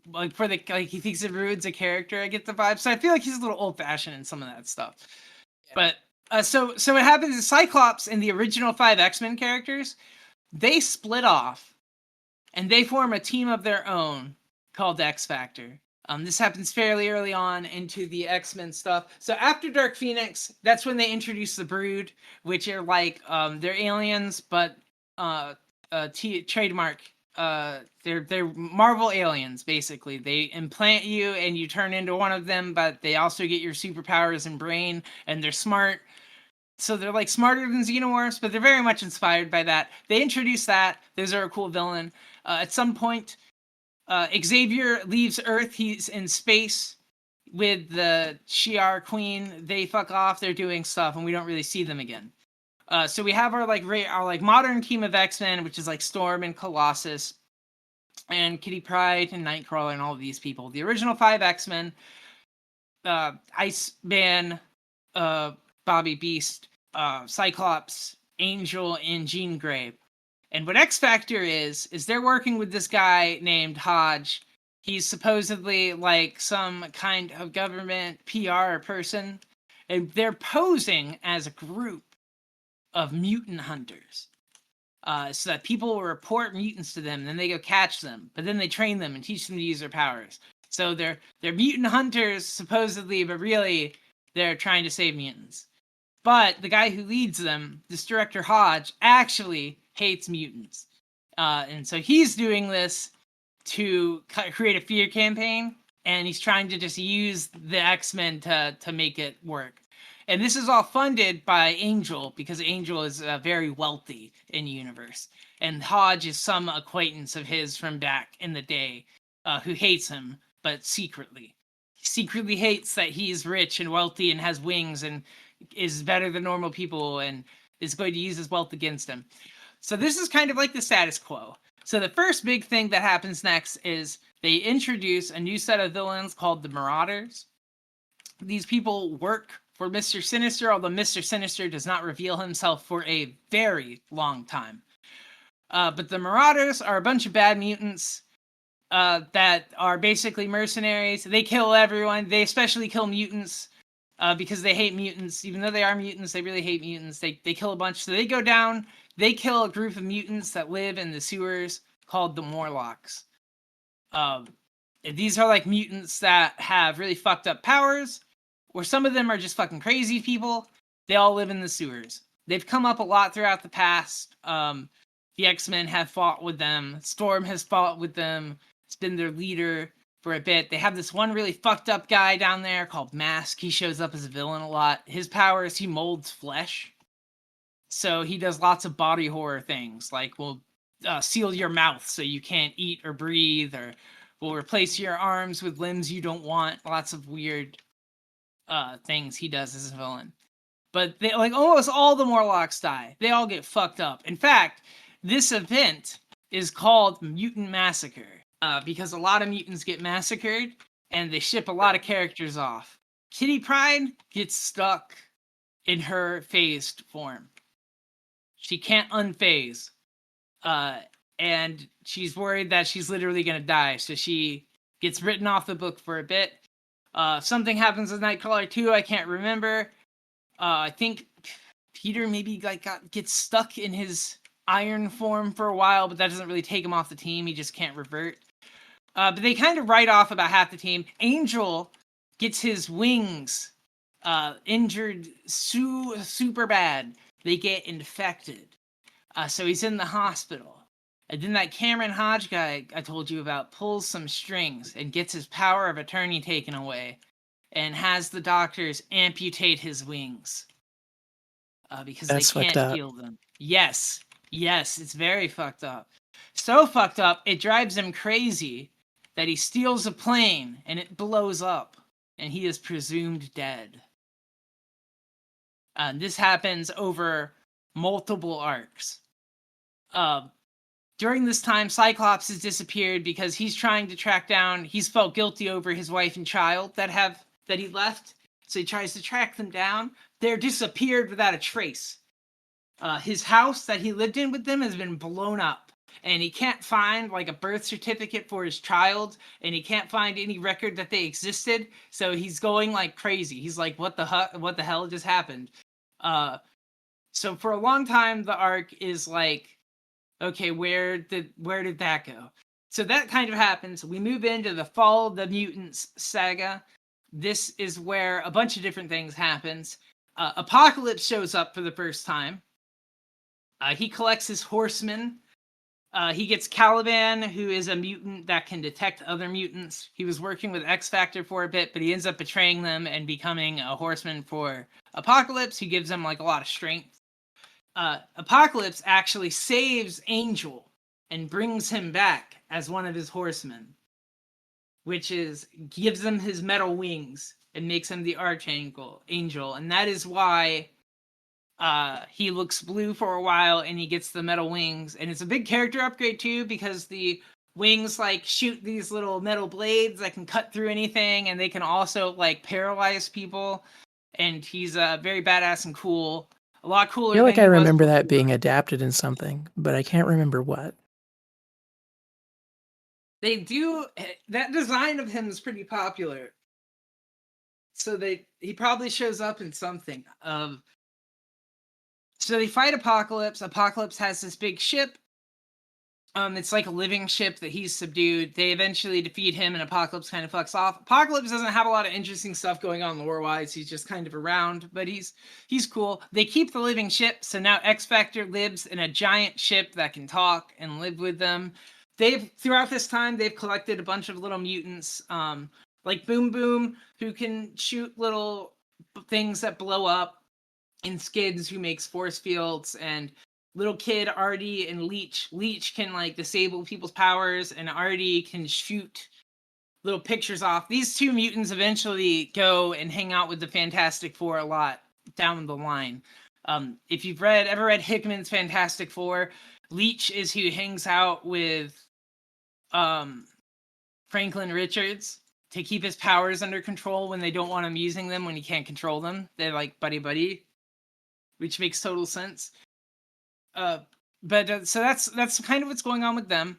Like for the like he thinks it ruins a character. I get the vibe, so I feel like he's a little old-fashioned in some of that stuff. But so what happens is Cyclops and the original 5 X-Men characters, they split off and they form a team of their own called X Factor. This happens fairly early on into the X-Men stuff. So after Dark Phoenix, that's when they introduce the Brood, which are like they're aliens, but trademark. They're Marvel aliens basically. They implant you and you turn into one of them, but they also get your superpowers and brain, and they're smart. So they're like smarter than xenomorphs, but they're very much inspired by that. They introduce that. Those are a cool villain. At some point, Xavier leaves Earth. He's in space with the Shi'ar Queen. They fuck off. They're doing stuff, and we don't really see them again. So we have our like modern team of X-Men, which is like Storm and Colossus, and Kitty Pryde and Nightcrawler and all of these people. The original 5 X-Men, Iceman, Bobby Beast, Cyclops, Angel, and Jean Grey. And what X Factor is they're working with this guy named Hodge. He's supposedly like some kind of government PR person, and they're posing as a group of mutant hunters. So that people will report mutants to them, and then they go catch them, but then they train them and teach them to use their powers. So they're mutant hunters supposedly, but really they're trying to save mutants. But the guy who leads them, this director Hodge, actually hates mutants. And so he's doing this to create a fear campaign, and he's trying to just use the X-Men to make it work. And this is all funded by Angel, because Angel is very wealthy in the universe. And Hodge is some acquaintance of his from back in the day who hates him, but secretly. He secretly hates that he's rich and wealthy and has wings and is better than normal people and is going to use his wealth against him. So this is kind of like the status quo. So the first big thing that happens next is they introduce a new set of villains called the Marauders. These people work for Mr. Sinister, although Mr. Sinister does not reveal himself for a very long time. But the Marauders are a bunch of bad mutants that are basically mercenaries. They kill everyone. They especially kill mutants because they hate mutants. Even though they are mutants, they really hate mutants. They kill a bunch. So they go down. They kill a group of mutants that live in the sewers called the Morlocks. These are like mutants that have really fucked up powers, or some of them are just fucking crazy people. They all live in the sewers. They've come up a lot throughout the past. The X-Men have fought with them. Storm has fought with them. It's been their leader for a bit. They have this one really fucked up guy down there called Mask. He shows up as a villain a lot. His power is he molds flesh. So he does lots of body horror things, like will seal your mouth so you can't eat or breathe, or will replace your arms with limbs you don't want. Lots of weird things he does as a villain. But they, like almost all the Morlocks die. They all get fucked up. In fact, this event is called Mutant Massacre because a lot of mutants get massacred and they ship a lot of characters off. Kitty Pryde gets stuck in her phased form. She can't unphase. And she's worried that she's literally going to die. So she gets written off the book for a bit. Something happens with Nightcrawler too. I can't remember. I think Peter maybe gets stuck in his iron form for a while, but that doesn't really take him off the team. He just can't revert. But they kind of write off about half the team. Angel gets his wings injured super bad. They get infected. So he's in the hospital. And then that Cameron Hodge guy I told you about pulls some strings and gets his power of attorney taken away and has the doctors amputate his wings because That's they fucked can't up. heal them. Yes, it's very fucked up. So fucked up, it drives him crazy that he steals a plane and it blows up and he is presumed dead. This happens over multiple arcs. During this time, Cyclops has disappeared because he's trying to track down. He's felt guilty over his wife and child that he left, so he tries to track them down. They're disappeared without a trace. His house that he lived in with them has been blown up, and he can't find like a birth certificate for his child, and he can't find any record that they existed. So he's going like crazy. He's like, "What the hell just happened?" So for a long time, the arc is like, okay, where did that go? So that kind of happens. We move into the Fall of the Mutants saga. This is where a bunch of different things happens. Apocalypse shows up for the first time. He collects his horsemen. He gets Caliban, who is a mutant that can detect other mutants. He was working with X Factor for a bit, but he ends up betraying them and becoming a horseman for Apocalypse, who gives him like a lot of strength. Apocalypse actually saves Angel and brings him back as one of his horsemen, which gives him his metal wings and makes him the Archangel, and that is why he looks blue for a while and he gets the metal wings. And it's a big character upgrade too, because the wings like shoot these little metal blades that can cut through anything, and they can also like paralyze people. And he's very badass and cool. A lot cooler. I feel like than I he was remember that before. being adapted in something, but I can't remember what. They do that design of him is pretty popular. So he probably shows up in something. So they fight Apocalypse. Apocalypse has this big ship. It's like a living ship that he's subdued. They eventually defeat him, and Apocalypse kind of fucks off. Apocalypse doesn't have a lot of interesting stuff going on lore-wise. He's just kind of around, but he's cool. They keep the living ship, so now X Factor lives in a giant ship that can talk and live with them. Throughout this time, they've collected a bunch of little mutants, like Boom Boom, who can shoot little things that blow up, and Skids, who makes force fields, and little kid Artie and Leech. Leech can like disable people's powers, and Artie can shoot little pictures off. These two mutants eventually go and hang out with the Fantastic Four a lot down the line. If you've ever read Hickman's Fantastic Four, Leech is who hangs out with Franklin Richards to keep his powers under control when they don't want him using them, when he can't control them. They're like buddy, which makes total sense. So that's kind of what's going on with them.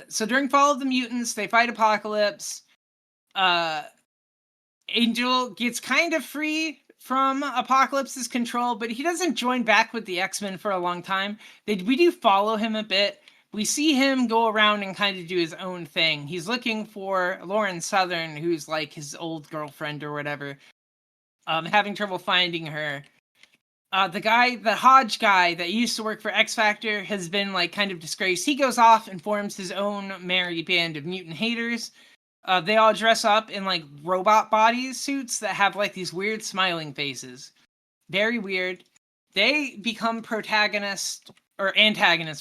So during Fall of the Mutants, they fight Apocalypse. Angel gets kind of free from Apocalypse's control, but he doesn't join back with the X-Men for a long time. We do follow him a bit. We see him go around and kind of do his own thing. He's looking for Lauren Southern, who's like his old girlfriend or whatever. Having trouble finding her. The Hodge guy that used to work for X Factor has been like kind of disgraced. He goes off and forms his own merry band of mutant haters. They all dress up in like robot body suits that have like these weird smiling faces. Very weird. They become antagonists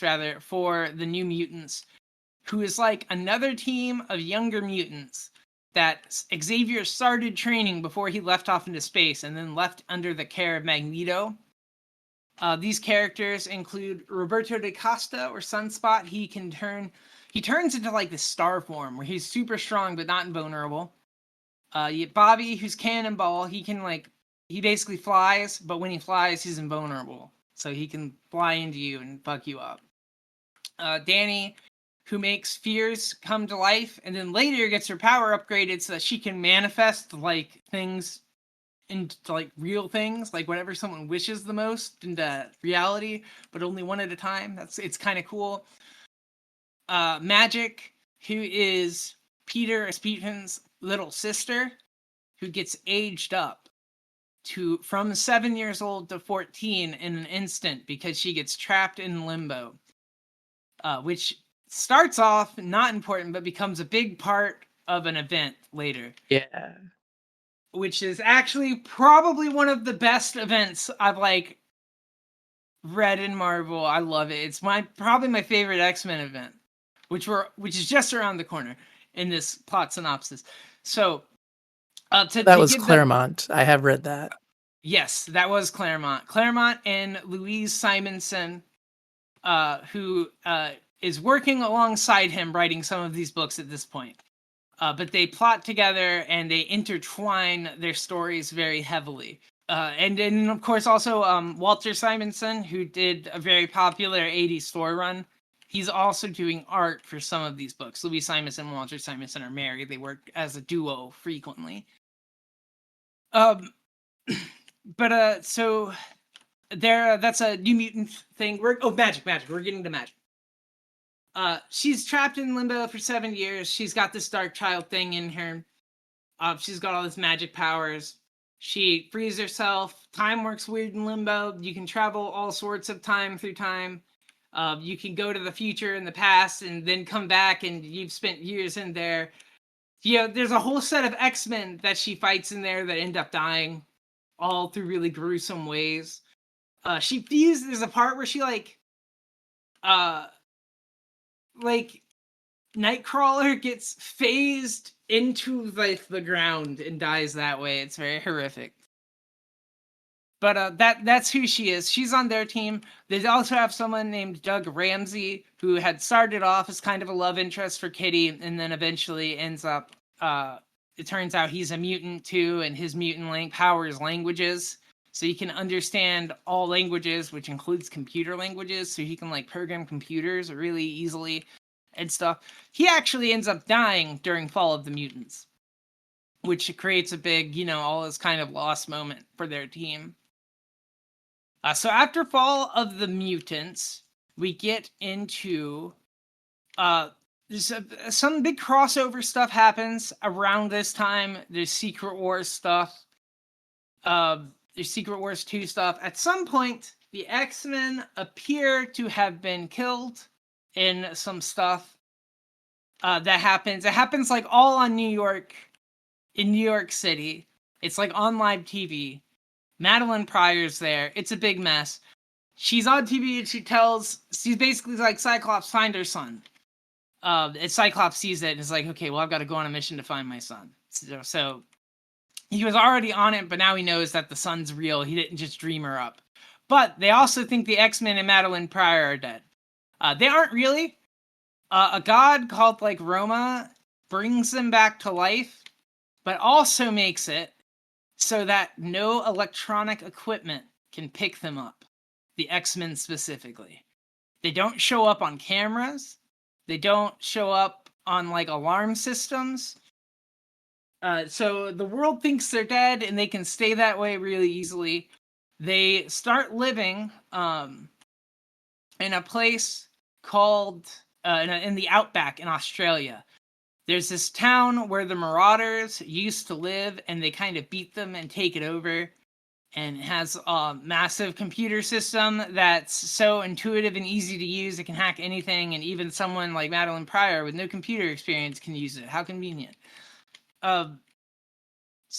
rather, for the New Mutants, who is like another team of younger mutants that Xavier started training before he left off into space and then left under the care of Magneto. These characters include Roberto da Costa, or Sunspot. He turns into like this star form where he's super strong but not invulnerable. Bobby, who's Cannonball, he basically flies, but when he flies, he's invulnerable. So he can fly into you and fuck you up. Danny, who makes fears come to life, and then later gets her power upgraded so that she can manifest like things into like real things, like whatever someone wishes the most into reality, but only one at a time. It's kind of cool. Magic, who is Peter Rasputin's little sister, who gets aged up from 7 years old to 14 in an instant because she gets trapped in limbo, which starts off not important but becomes a big part of an event later. Yeah. Which is actually probably one of the best events I've like read in Marvel. I love it. It's probably my favorite X-Men event, which is just around the corner in this plot synopsis. So that was Claremont. I have read that. Yes, that was Claremont. Claremont and Louise Simonson, who is working alongside him writing some of these books at this point. But they plot together and they intertwine their stories very heavily. And then, of course, also Walter Simonson, who did a very popular 80s story run. He's also doing art for some of these books. Louise Simonson and Walter Simonson are married. They work as a duo frequently. But so there, that's a New Mutant thing. Magic. We're getting to magic. She's trapped in limbo for 7 years. She's got this dark child thing in her. She's got all this magic powers. She frees herself. Time works weird in limbo. You can travel all sorts of time through time. You can go to the future and the past and then come back, and you've spent years in there. There's a whole set of X-Men that she fights in there that end up dying, all through really gruesome ways. There's a part where she like Nightcrawler gets phased into the ground and dies that way. It's very horrific. But that's who she is. She's on their team. They also have someone named Doug Ramsey, who had started off as kind of a love interest for Kitty, and then eventually ends up. It turns out he's a mutant too, and his mutant power is languages. So he can understand all languages, which includes computer languages. So he can like program computers really easily and stuff. He actually ends up dying during Fall of the Mutants, which creates a big, all this kind of lost moment for their team. So after Fall of the Mutants, we get into some big crossover stuff happens around this time. There's Secret Wars stuff. There's Secret Wars 2 stuff. At some point, the X-Men appear to have been killed in some stuff that happens. It happens like all on New York, in New York City. It's like on live TV. Madeline Pryor's there. It's a big mess. She's on TV and she's basically like, Cyclops, find her son. And Cyclops sees it and is like, okay, well, I've got to go on a mission to find my son. So he was already on it, but now he knows that the son's real. He didn't just dream her up. But they also think the X-Men and Madeline Pryor are dead. They aren't really. A god called like Roma brings them back to life, but also makes it so that no electronic equipment can pick them up. The X-Men specifically. They don't show up on cameras. They don't show up on like alarm systems. So the world thinks they're dead and they can stay that way really easily. They start living in a place called in the outback in Australia. There's this town where the Marauders used to live, and they kind of beat them and take it over. And it has a massive computer system that's so intuitive and easy to use, it can hack anything, and even someone like Madeline Pryor with no computer experience can use it. How convenient. So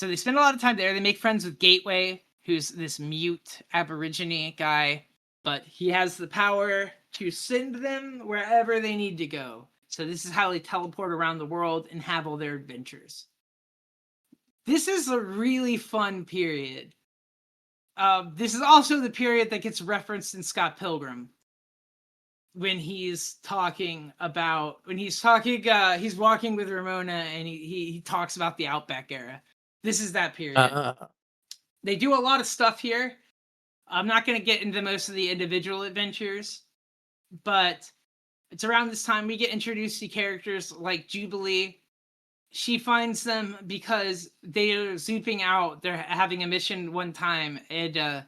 they spend a lot of time there. They make friends with Gateway, who's this mute Aborigine guy, but he has the power to send them wherever they need to go. So this is how they teleport around the world and have all their adventures. This is a really fun period. This is also the period that gets referenced in Scott Pilgrim. When he's walking with Ramona and he talks about the Outback era. This is that period. They do a lot of stuff here. I'm not going to get into most of the individual adventures, but it's around this time we get introduced to characters like Jubilee. She finds them because they're zooping out. They're having a mission one time, and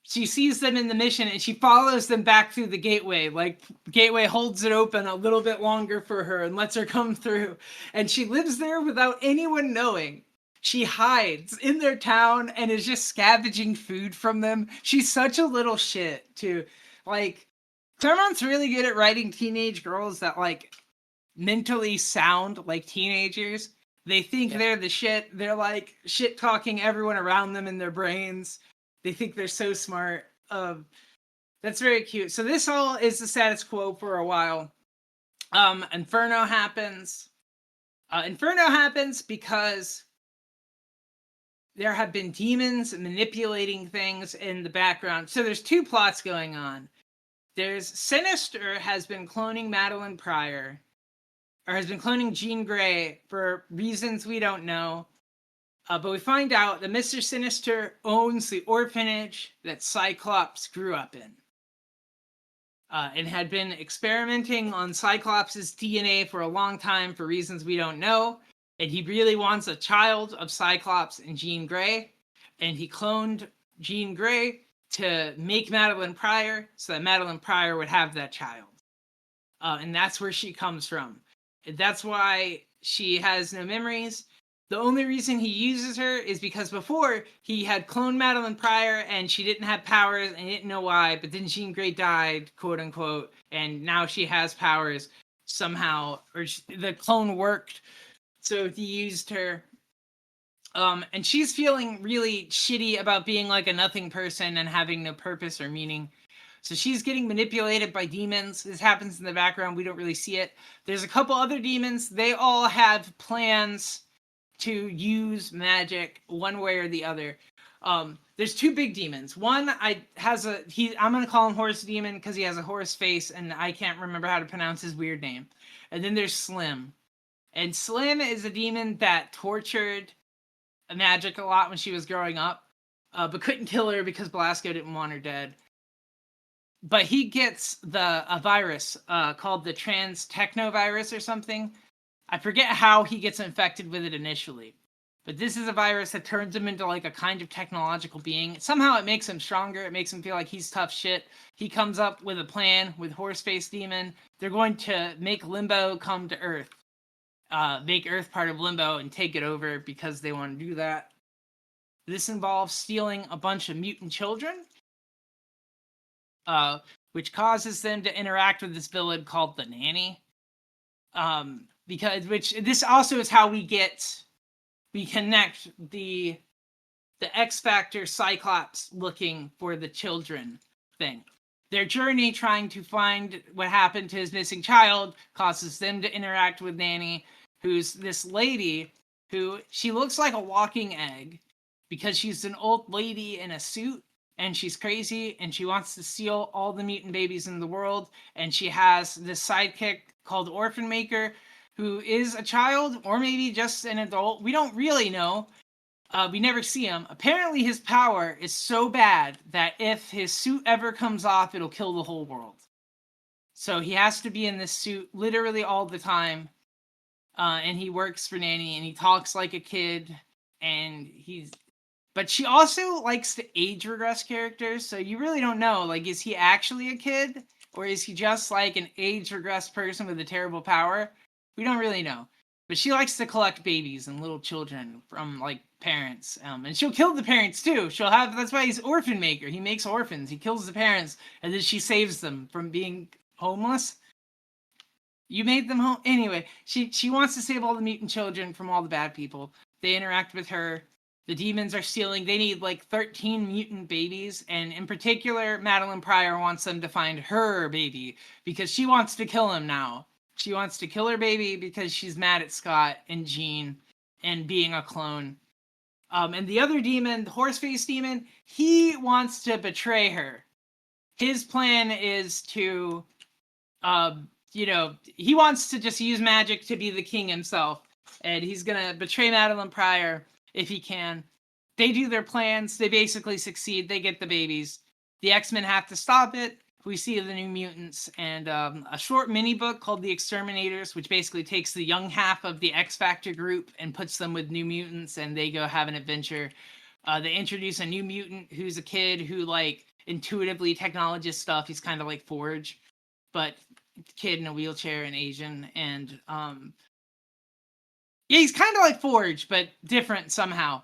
she sees them in the mission, and she follows them back through the gateway. Like, gateway holds it open a little bit longer for her and lets her come through. And she lives there without anyone knowing. She hides in their town and is just scavenging food from them. She's such a little shit, too. Like, Claremont's really good at writing teenage girls that, like, mentally sound like teenagers. They think they're the shit. They're, like, shit-talking everyone around them in their brains. They think they're so smart. That's very cute. So this all is the status quo for a while. Inferno happens. Inferno happens because there have been demons manipulating things in the background. So there's two plots going on. There's Sinister has been cloning Madeline Pryor, or has been cloning Jean Grey for reasons we don't know. But we find out that Mr. Sinister owns the orphanage that Cyclops grew up in. And had been experimenting on Cyclops' DNA for a long time for reasons we don't know. And he really wants a child of Cyclops and Jean Grey. And he cloned Jean Grey to make Madeline Pryor so that Madeline Pryor would have that child. And that's where she comes from. And that's why she has no memories. The only reason he uses her is because before he had cloned Madeline Pryor and she didn't have powers and he didn't know why, but then Jean Grey died, quote unquote, and now she has powers somehow, or the clone worked, so he used her. And she's feeling really shitty about being like a nothing person and having no purpose or meaning. So she's getting manipulated by demons. This happens in the background. We don't really see it. There's a couple other demons. They all have plans to use magic one way or the other. There's two big demons. One I'm gonna call him Horse Demon because he has a horse face and I can't remember how to pronounce his weird name. And then there's Slim. And Slim is a demon that tortured Magic a lot when she was growing up, but couldn't kill her because Belasco didn't want her dead. But he gets a virus called the trans technovirus or something. I forget how he gets infected with it initially. But this is a virus that turns him into like a kind of technological being. Somehow it makes him stronger. It makes him feel like he's tough shit. He comes up with a plan with Horseface Demon. They're going to make Limbo come to Earth. Make Earth part of Limbo and take it over because they want to do that. This involves stealing a bunch of mutant children, which causes them to interact with this villain called the Nanny. This also is how we connect the X Factor Cyclops looking for the children thing. Their journey trying to find what happened to his missing child causes them to interact with Nanny, who's this lady who she looks like a walking egg because she's an old lady in a suit and she's crazy and she wants to steal all the mutant babies in the world. And she has this sidekick called Orphan Maker, who is a child or maybe just an adult. We don't really know. We never see him. Apparently his power is so bad that if his suit ever comes off, it'll kill the whole world. So he has to be in this suit literally all the time. And he works for Nanny and he talks like a kid and but she also likes to age regress characters. So you really don't know, like, is he actually a kid or is he just like an age regress person with a terrible power? We don't really know. But she likes to collect babies and little children from like parents. And she'll kill the parents too. That's why he's Orphan Maker. He makes orphans. He kills the parents and then she saves them from being homeless. You made them home. Anyway, she wants to save all the mutant children from all the bad people. They interact with her. The demons are stealing. They need like 13 mutant babies. And in particular, Madeline Pryor wants them to find her baby because she wants to kill him now. She wants to kill her baby because she's mad at Scott and Jean and being a clone. And the other demon, the Horseface Demon, he wants to betray her. His plan is to, he wants to just use magic to be the king himself. And he's going to betray Madeline Pryor if he can. They do their plans. They basically succeed. They get the babies. The X-Men have to stop it. We see the New Mutants and a short mini book called The Exterminators, which basically takes the young half of the X Factor group and puts them with New Mutants, and they go have an adventure. They introduce a new mutant who's a kid who like intuitively technologist stuff. He's kind of like Forge, but kid in a wheelchair and Asian, and yeah, he's kind of like Forge, but different somehow.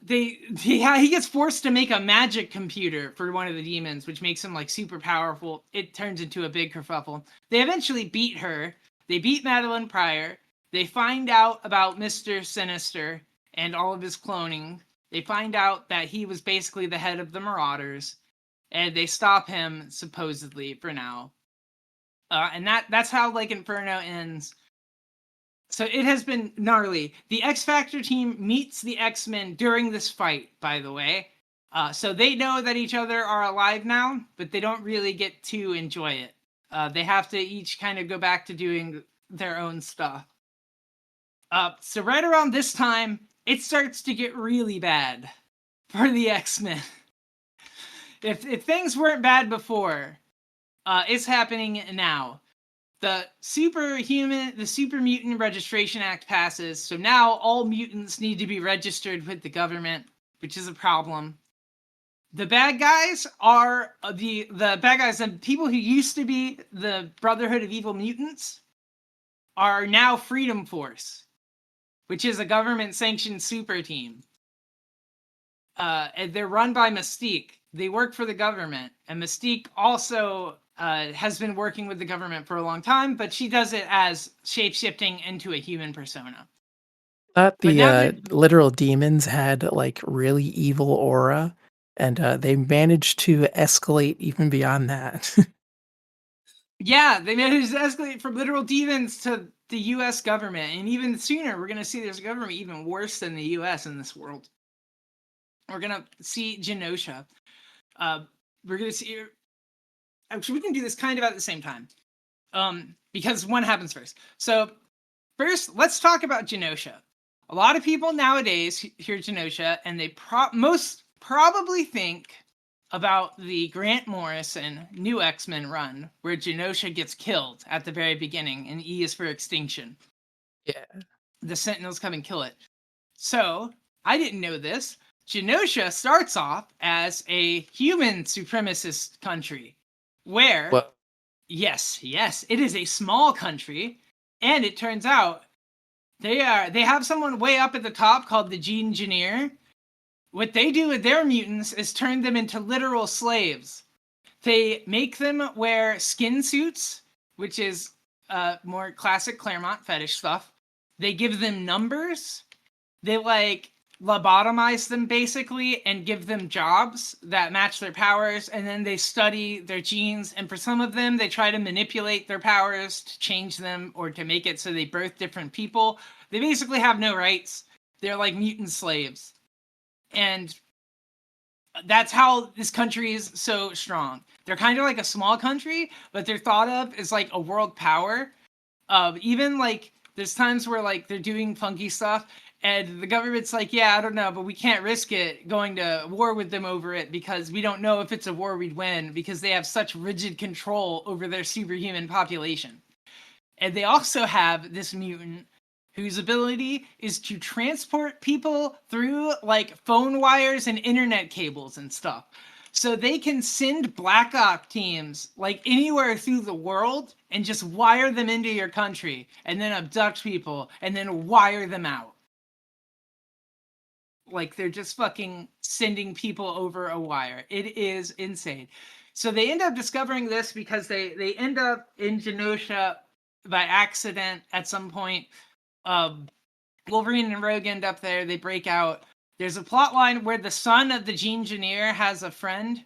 He gets forced to make a magic computer for one of the demons, which makes him like super powerful. It turns into a big kerfuffle. They eventually beat her. They beat Madeline Pryor. They find out about Mr. Sinister and all of his cloning. They find out that he was basically the head of the Marauders, and they stop him supposedly for now. And that's how like Inferno ends. So it has been gnarly. The X Factor team meets the X-Men during this fight, by the way. So they know that each other are alive now, but they don't really get to enjoy it. They have to each kind of go back to doing their own stuff. So right around this time, it starts to get really bad for the X-Men. If things weren't bad before, it's happening now. The Super Mutant Registration Act passes, so now all mutants need to be registered with the government, which is a problem. The bad guys are the bad guys, and people who used to be the Brotherhood of Evil Mutants are now Freedom Force, which is a government-sanctioned super team. And they're run by Mystique. They work for the government, and Mystique also has been working with the government for a long time, but she does it as shape-shifting into a human persona. Thought But now the literal demons had like really evil aura, and they managed to escalate even beyond that. yeah, they managed to escalate from literal demons to the U.S. government, and even sooner, we're gonna see there's a government even worse than the U.S. in this world. We're gonna see Genosha. We're gonna see. Actually, we can do this kind of at the same time, because one happens first. So first, let's talk about Genosha. A lot of people nowadays hear Genosha, and they most probably think about the Grant Morrison New X-Men run, where Genosha gets killed at the very beginning, and E is for extinction. Yeah. The Sentinels come and kill it. So, I didn't know this. Genosha starts off as a human supremacist country, where, Well, yes, it is a small country, and it turns out they have someone way up at the top called the Gene Engineer. What they do with their mutants is turn them into literal slaves. They make them wear skin suits, which is more classic Claremont fetish stuff. They give them numbers. They like lobotomize them basically and give them jobs that match their powers, and then they study their genes, and for some of them they try to manipulate their powers to change them or to make it so they birth different people. They basically have no rights. They're like mutant slaves. And that's how this country is so strong. They're kind of like a small country, but they're thought of as like a world power. Even like there's times where like they're doing funky stuff and the government's like, yeah, I don't know, but we can't risk it going to war with them over it because we don't know if it's a war we'd win because they have such rigid control over their superhuman population. And they also have this mutant whose ability is to transport people through like phone wires and internet cables and stuff. So they can send Black Ops teams like anywhere through the world and just wire them into your country and then abduct people and then wire them out. Like they're just fucking sending people over a wire. It is insane. So they end up discovering this because they end up in Genosha by accident at some point. Wolverine and Rogue end up there. They break out. There's a plot line where the son of the Gene Engineer has a friend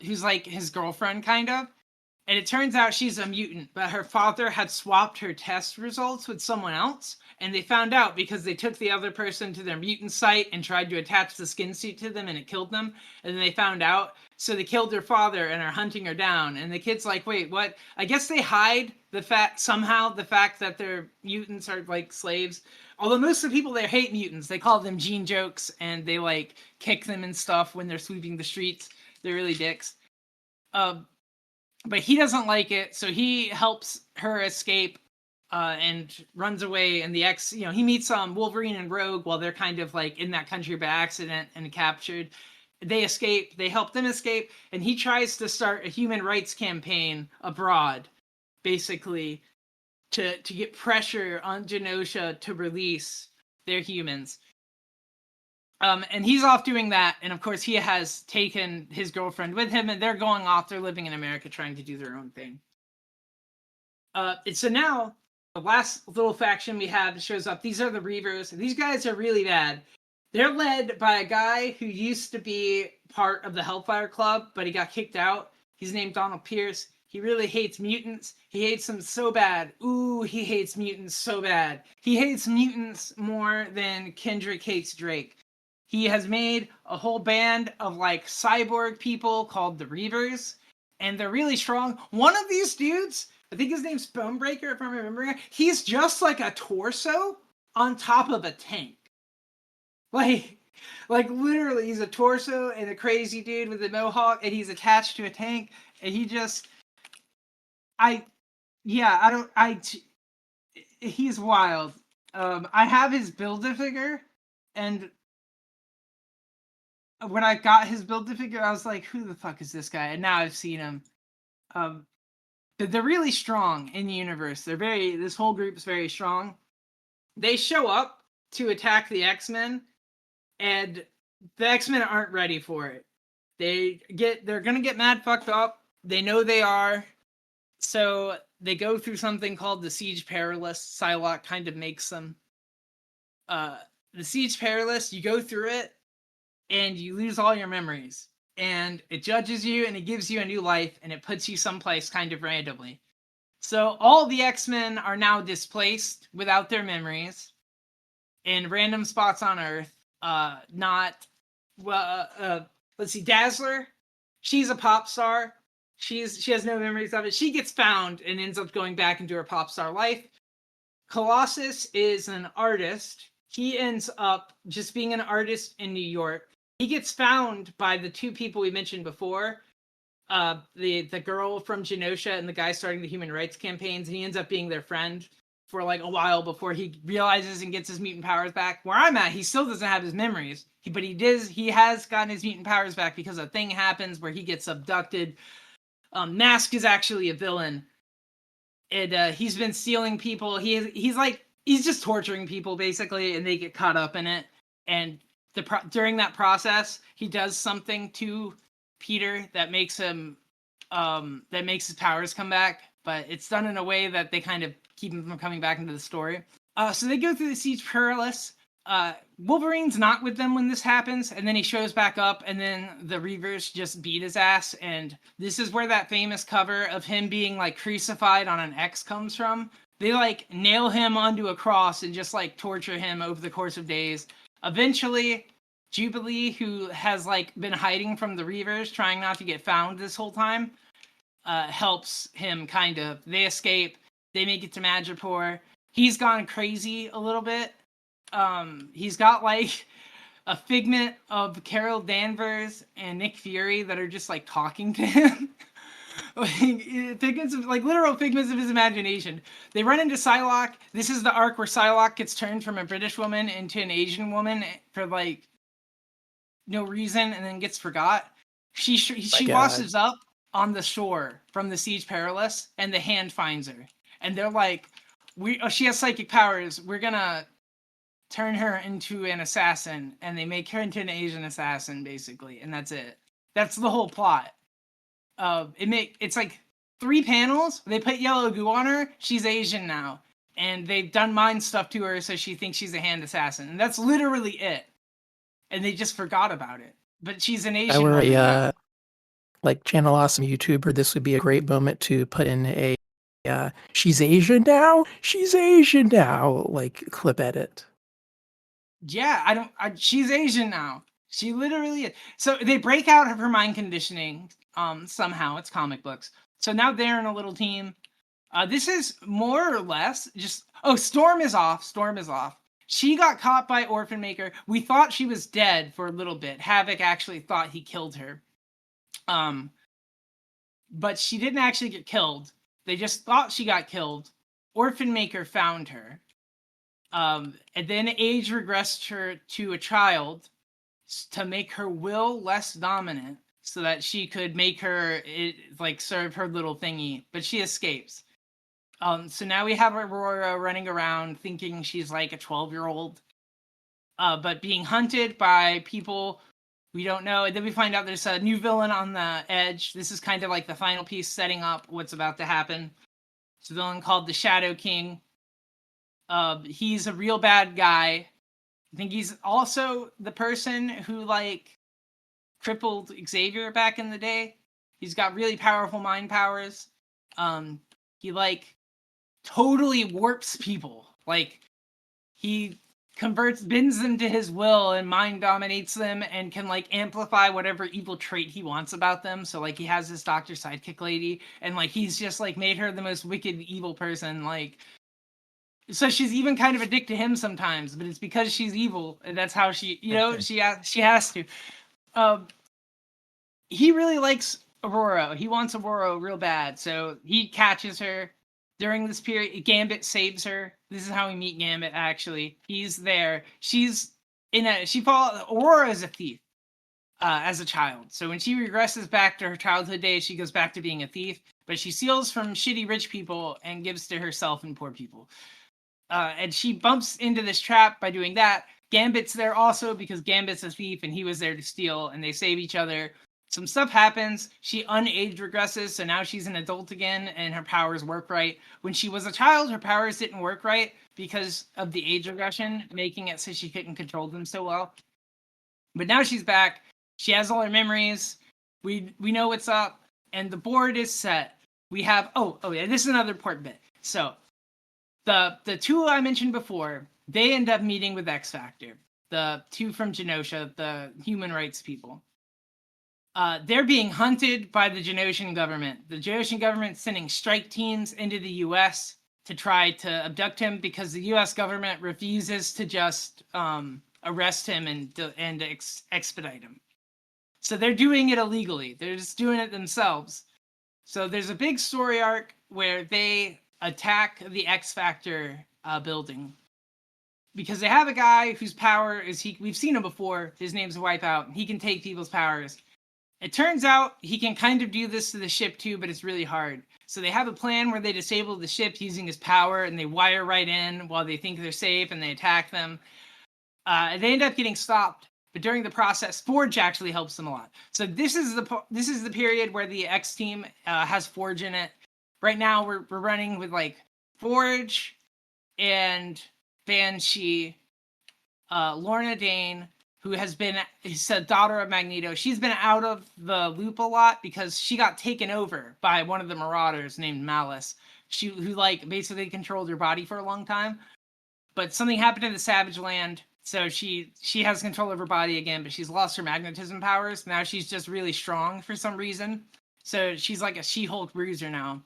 who's like his girlfriend, kind of. And it turns out she's a mutant, but her father had swapped her test results with someone else. And they found out because they took the other person to their mutant site and tried to attach the skin suit to them and it killed them. And then they found out. So they killed her father and are hunting her down. And the kid's like, wait, what? I guess they hide the fact that their mutants are like slaves. Although most of the people there hate mutants. They call them gene jokes and they like kick them and stuff when they're sweeping the streets. They're really dicks. But he doesn't like it, so he helps her escape and runs away. And the he meets Wolverine and Rogue while they're kind of like in that country by accident and captured. They escape. They help them escape, and he tries to start a human rights campaign abroad, basically to get pressure on Genosha to release their humans. And he's off doing that, and of course he has taken his girlfriend with him, and they're going off. They're living in America, trying to do their own thing. And so now, the last little faction we have shows up. These are the Reavers. These guys are really bad. They're led by a guy who used to be part of the Hellfire Club, but he got kicked out. He's named Donald Pierce. He really hates mutants. He hates them so bad. Ooh, he hates mutants so bad. He hates mutants more than Kendrick hates Drake. He has made a whole band of like cyborg people called the Reavers, and they're really strong. One of these dudes, I think his name's Bonebreaker, if I'm remembering, he's just like a torso on top of a tank. Like, like literally, he's a torso and a crazy dude with a mohawk, and he's attached to a tank, and he just, I, yeah, I don't, he's wild. I have his Build-A-Figure, and when I got his Build-A-Figure, I was like, who the fuck is this guy? And now I've seen him. Um, but they're really strong in the universe. This whole group is very strong. They show up to attack the X-Men, and the X-Men aren't ready for it. They're gonna get mad fucked up. They know they are. So they go through something called the Siege Perilous. Psylocke kind of makes them. The Siege Perilous, you go through it, and you lose all your memories. And it judges you, and it gives you a new life, and it puts you someplace kind of randomly. So all the X-Men are now displaced without their memories in random spots on Earth. Let's see, Dazzler, she's a pop star. She has no memories of it. She gets found and ends up going back into her pop star life. Colossus is an artist. He ends up just being an artist in New York. He gets found by the two people we mentioned before, the girl from Genosha and the guy starting the human rights campaigns, and he ends up being their friend for like a while before he realizes and gets his mutant powers back. Where I'm at, he still doesn't have his memories, but he has gotten his mutant powers back because a thing happens where he gets abducted. Mask is actually a villain, and he's been stealing people. He's just torturing people basically, and they get caught up in it. And during that process, he does something to Peter that makes him that makes his powers come back, but it's done in a way that they kind of keep him from coming back into the story. So they go through the Siege Perilous. Wolverine's not with them when this happens, and then he shows back up, and then the Reavers just beat his ass. And this is where that famous cover of him being like crucified on an X comes from. They like nail him onto a cross and just like torture him over the course of days. Eventually, Jubilee, who has like been hiding from the Reavers, trying not to get found this whole time, helps him kind of. They escape. They make it to Madripoor. He's gone crazy a little bit. He's got like a figment of Carol Danvers and Nick Fury that are just like talking to him. Like literal figments of his imagination. They run into Psylocke. This is the arc where Psylocke gets turned from a British woman into an Asian woman for like no reason, and then gets forgot. She washes up on the shore from the Siege Perilous, and the Hand finds her, and they're like, she has psychic powers. We're gonna turn her into an assassin, and they make her into an Asian assassin basically, and that's it. That's the whole plot. It's like 3 panels. They put yellow goo on her. She's Asian now, and they've done mind stuff to her so she thinks she's a hand assassin, and that's literally it. And they just forgot about it. But she's an Asian woman now. Like Channel Awesome YouTuber, this would be a great moment to put in a she's Asian now, like clip edit. Yeah, she's Asian now. She literally is. So they break out of her mind conditioning somehow. It's comic books. So now they're in a little team. This is more or less just, Storm is off. She got caught by Orphan Maker. We thought she was dead for a little bit. Havoc actually thought he killed her. But she didn't actually get killed. They just thought she got killed. Orphan Maker found her. And then age regressed her to a child to make her will less dominant so that she could make her serve her little thingy. But she escapes. So now we have Aurora running around thinking she's like a 12-year-old, but being hunted by people we don't know. And then we find out there's a new villain on the edge. This is kind of like the final piece setting up what's about to happen. It's a villain called the Shadow King. He's a real bad guy. I think he's also the person who like crippled Xavier back in the day. He's got really powerful mind powers. He like totally warps people. Like he bends them to his will and mind dominates them and can like amplify whatever evil trait he wants about them. So like he has this doctor sidekick lady and like he's just like made her the most wicked evil person. Like so she's even kind of addicted to him sometimes, but it's because she's evil and that's how she, you know, she has to. He really likes Aurora. He wants Aurora real bad, so he catches her during this period. Gambit saves her. This is how we meet Gambit. Actually, he's there. Aurora is a thief as a child. So when she regresses back to her childhood days, she goes back to being a thief. But she steals from shitty rich people and gives to herself and poor people. And she bumps into this trap by doing that. Gambit's there also because Gambit's a thief and he was there to steal, and they save each other. Some stuff happens. She unaged regresses, so now she's an adult again, and her powers work right. When she was a child, her powers didn't work right because of the age regression, making it so she couldn't control them so well. But now she's back. She has all her memories. We know what's up, and the board is set. We have yeah, this is another important bit. So the two I mentioned before, they end up meeting with X Factor. The two from Genosha, the human rights people. They're being hunted by the Genosian government. The Genosian government's sending strike teams into the U.S. to try to abduct him because the U.S. government refuses to just arrest him and expedite him. So they're doing it illegally. They're just doing it themselves. So there's a big story arc where they attack the X Factor building because they have a guy whose power is we've seen him before. His name's Wipeout. He can take people's powers. It turns out he can kind of do this to the ship too, but it's really hard. So they have a plan where they disable the ship using his power, and they wire right in while they think they're safe, and they attack them. They end up getting stopped, but during the process, Forge actually helps them a lot. So this is the period where the X team has Forge in it. Right now, we're running with like Forge and Banshee, Lorna Dane, who is a daughter of Magneto. She's been out of the loop a lot because she got taken over by one of the Marauders named Malice, who like basically controlled her body for a long time. But something happened in the Savage Land, so she has control of her body again, but she's lost her magnetism powers. Now she's just really strong for some reason. So she's like a She-Hulk bruiser now.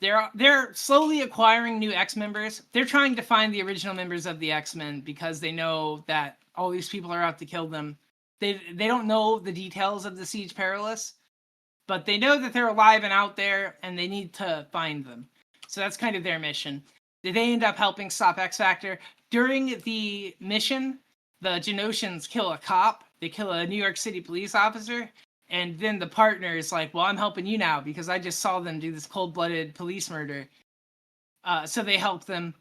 They're slowly acquiring new X members. They're trying to find the original members of the X-Men because they know that all these people are out to kill them. They don't know the details of the Siege Perilous, but they know that they're alive and out there, and they need to find them. So that's kind of their mission. They end up helping stop X Factor. During the mission, the Genosians kill a cop. They kill a New York City police officer. And then the partner is like, well, I'm helping you now because I just saw them do this cold-blooded police murder. So they help them.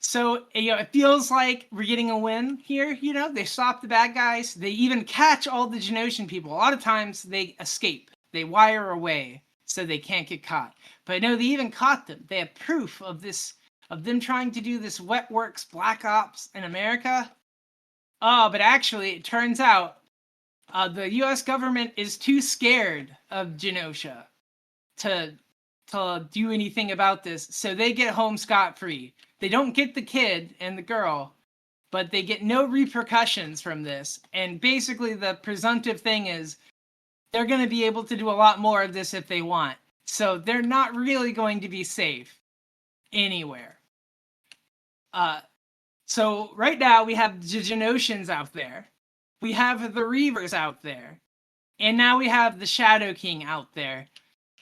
So, it feels like we're getting a win here. They stop the bad guys. They even catch all the Genosian people. A lot of times they escape. They wire away so they can't get caught. But no, they even caught them. They have proof of them trying to do this wet works Black Ops in America. But actually, it turns out the U.S. government is too scared of Genosha to do anything about this, so they get home scot-free. They don't get the kid and the girl, but they get no repercussions from this. And basically, the presumptive thing is they're going to be able to do a lot more of this if they want. So they're not really going to be safe anywhere. So right now, we have the Genosians out there. We have the Reavers out there. And now we have the Shadow King out there,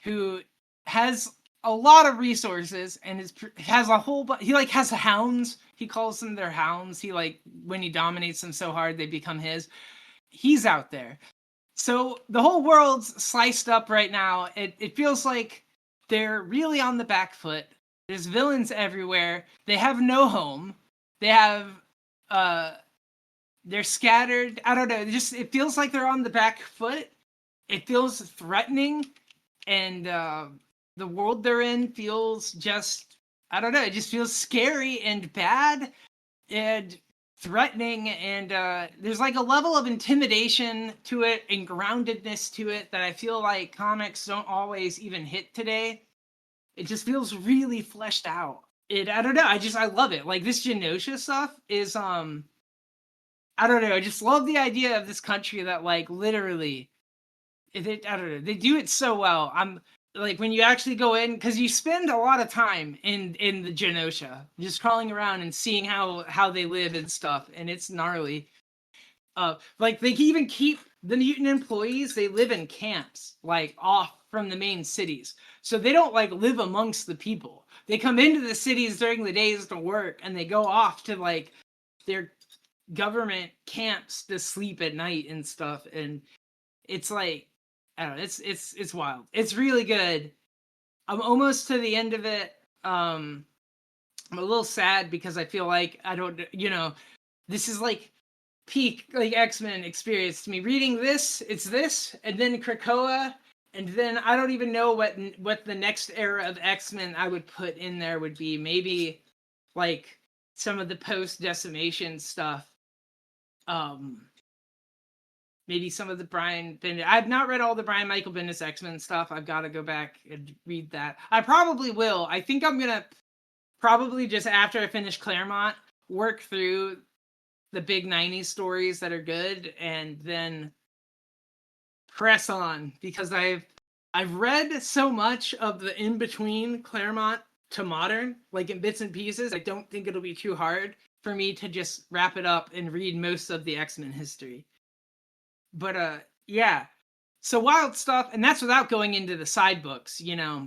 who has a lot of resources and has a whole he like has hounds. He calls them their hounds. He like when he dominates them so hard they become his. He's out there. So the whole world's sliced up right now. It feels like they're really on the back foot. There's villains everywhere. They have no home. They have they're scattered. I don't know. It feels like they're on the back foot. It feels threatening, and the world they're in feels just, I don't know. It just feels scary and bad and threatening, and there's like a level of intimidation to it and groundedness to it that I feel like comics don't always even hit today. It just feels really fleshed out. I don't know. I love it. Like this Genosha stuff is I don't know. I just love the idea of this country that like literally I don't know. They do it so well. I'm like when you actually go in because you spend a lot of time in the Genosha, just crawling around and seeing how they live and stuff, and it's gnarly. Like they even keep the mutant employees. They live in camps, like off from the main cities, so they don't like live amongst the people. They come into the cities during the days to work, and they go off to like their government camps to sleep at night and stuff. And it's like I don't know. It's wild. It's really good. I'm almost to the end of it. I'm a little sad because I feel like I don't. This is like peak like X-Men experience to me. Reading this, it's this, and then Krakoa, and then I don't even know what the next era of X-Men I would put in there would be. Maybe like some of the post Decimation stuff. Maybe some of the Brian Bendis. I've not read all the Brian Michael Bendis X-Men stuff. I've got to go back and read that. I probably will. I think I'm gonna probably just after I finish Claremont work through the big 90s stories that are good and then press on because I've read so much of the in between Claremont to modern, like in bits and pieces. I don't think it'll be too hard for me to just wrap it up and read most of the X-Men history. But yeah. So wild stuff, and that's without going into the side books,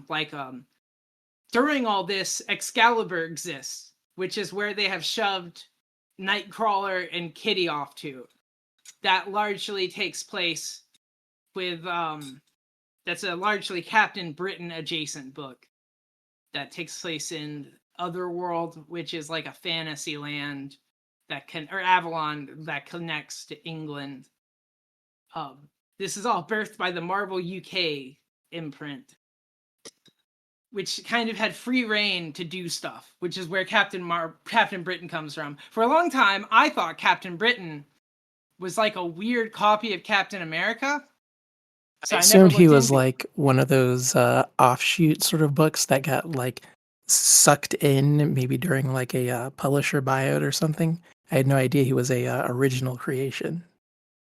like during all this, Excalibur exists, which is where they have shoved Nightcrawler and Kitty off to. That largely takes place with that's a largely Captain Britain adjacent book that takes place in Otherworld, which is like a fantasy land or Avalon that connects to England. This is all birthed by the Marvel UK imprint, which kind of had free reign to do stuff, which is where Captain Britain comes from. For a long time, I thought Captain Britain was like a weird copy of Captain America. So I assumed he was like one of those offshoot sort of books that got like sucked in maybe during like a publisher buyout or something. I had no idea he was a original creation.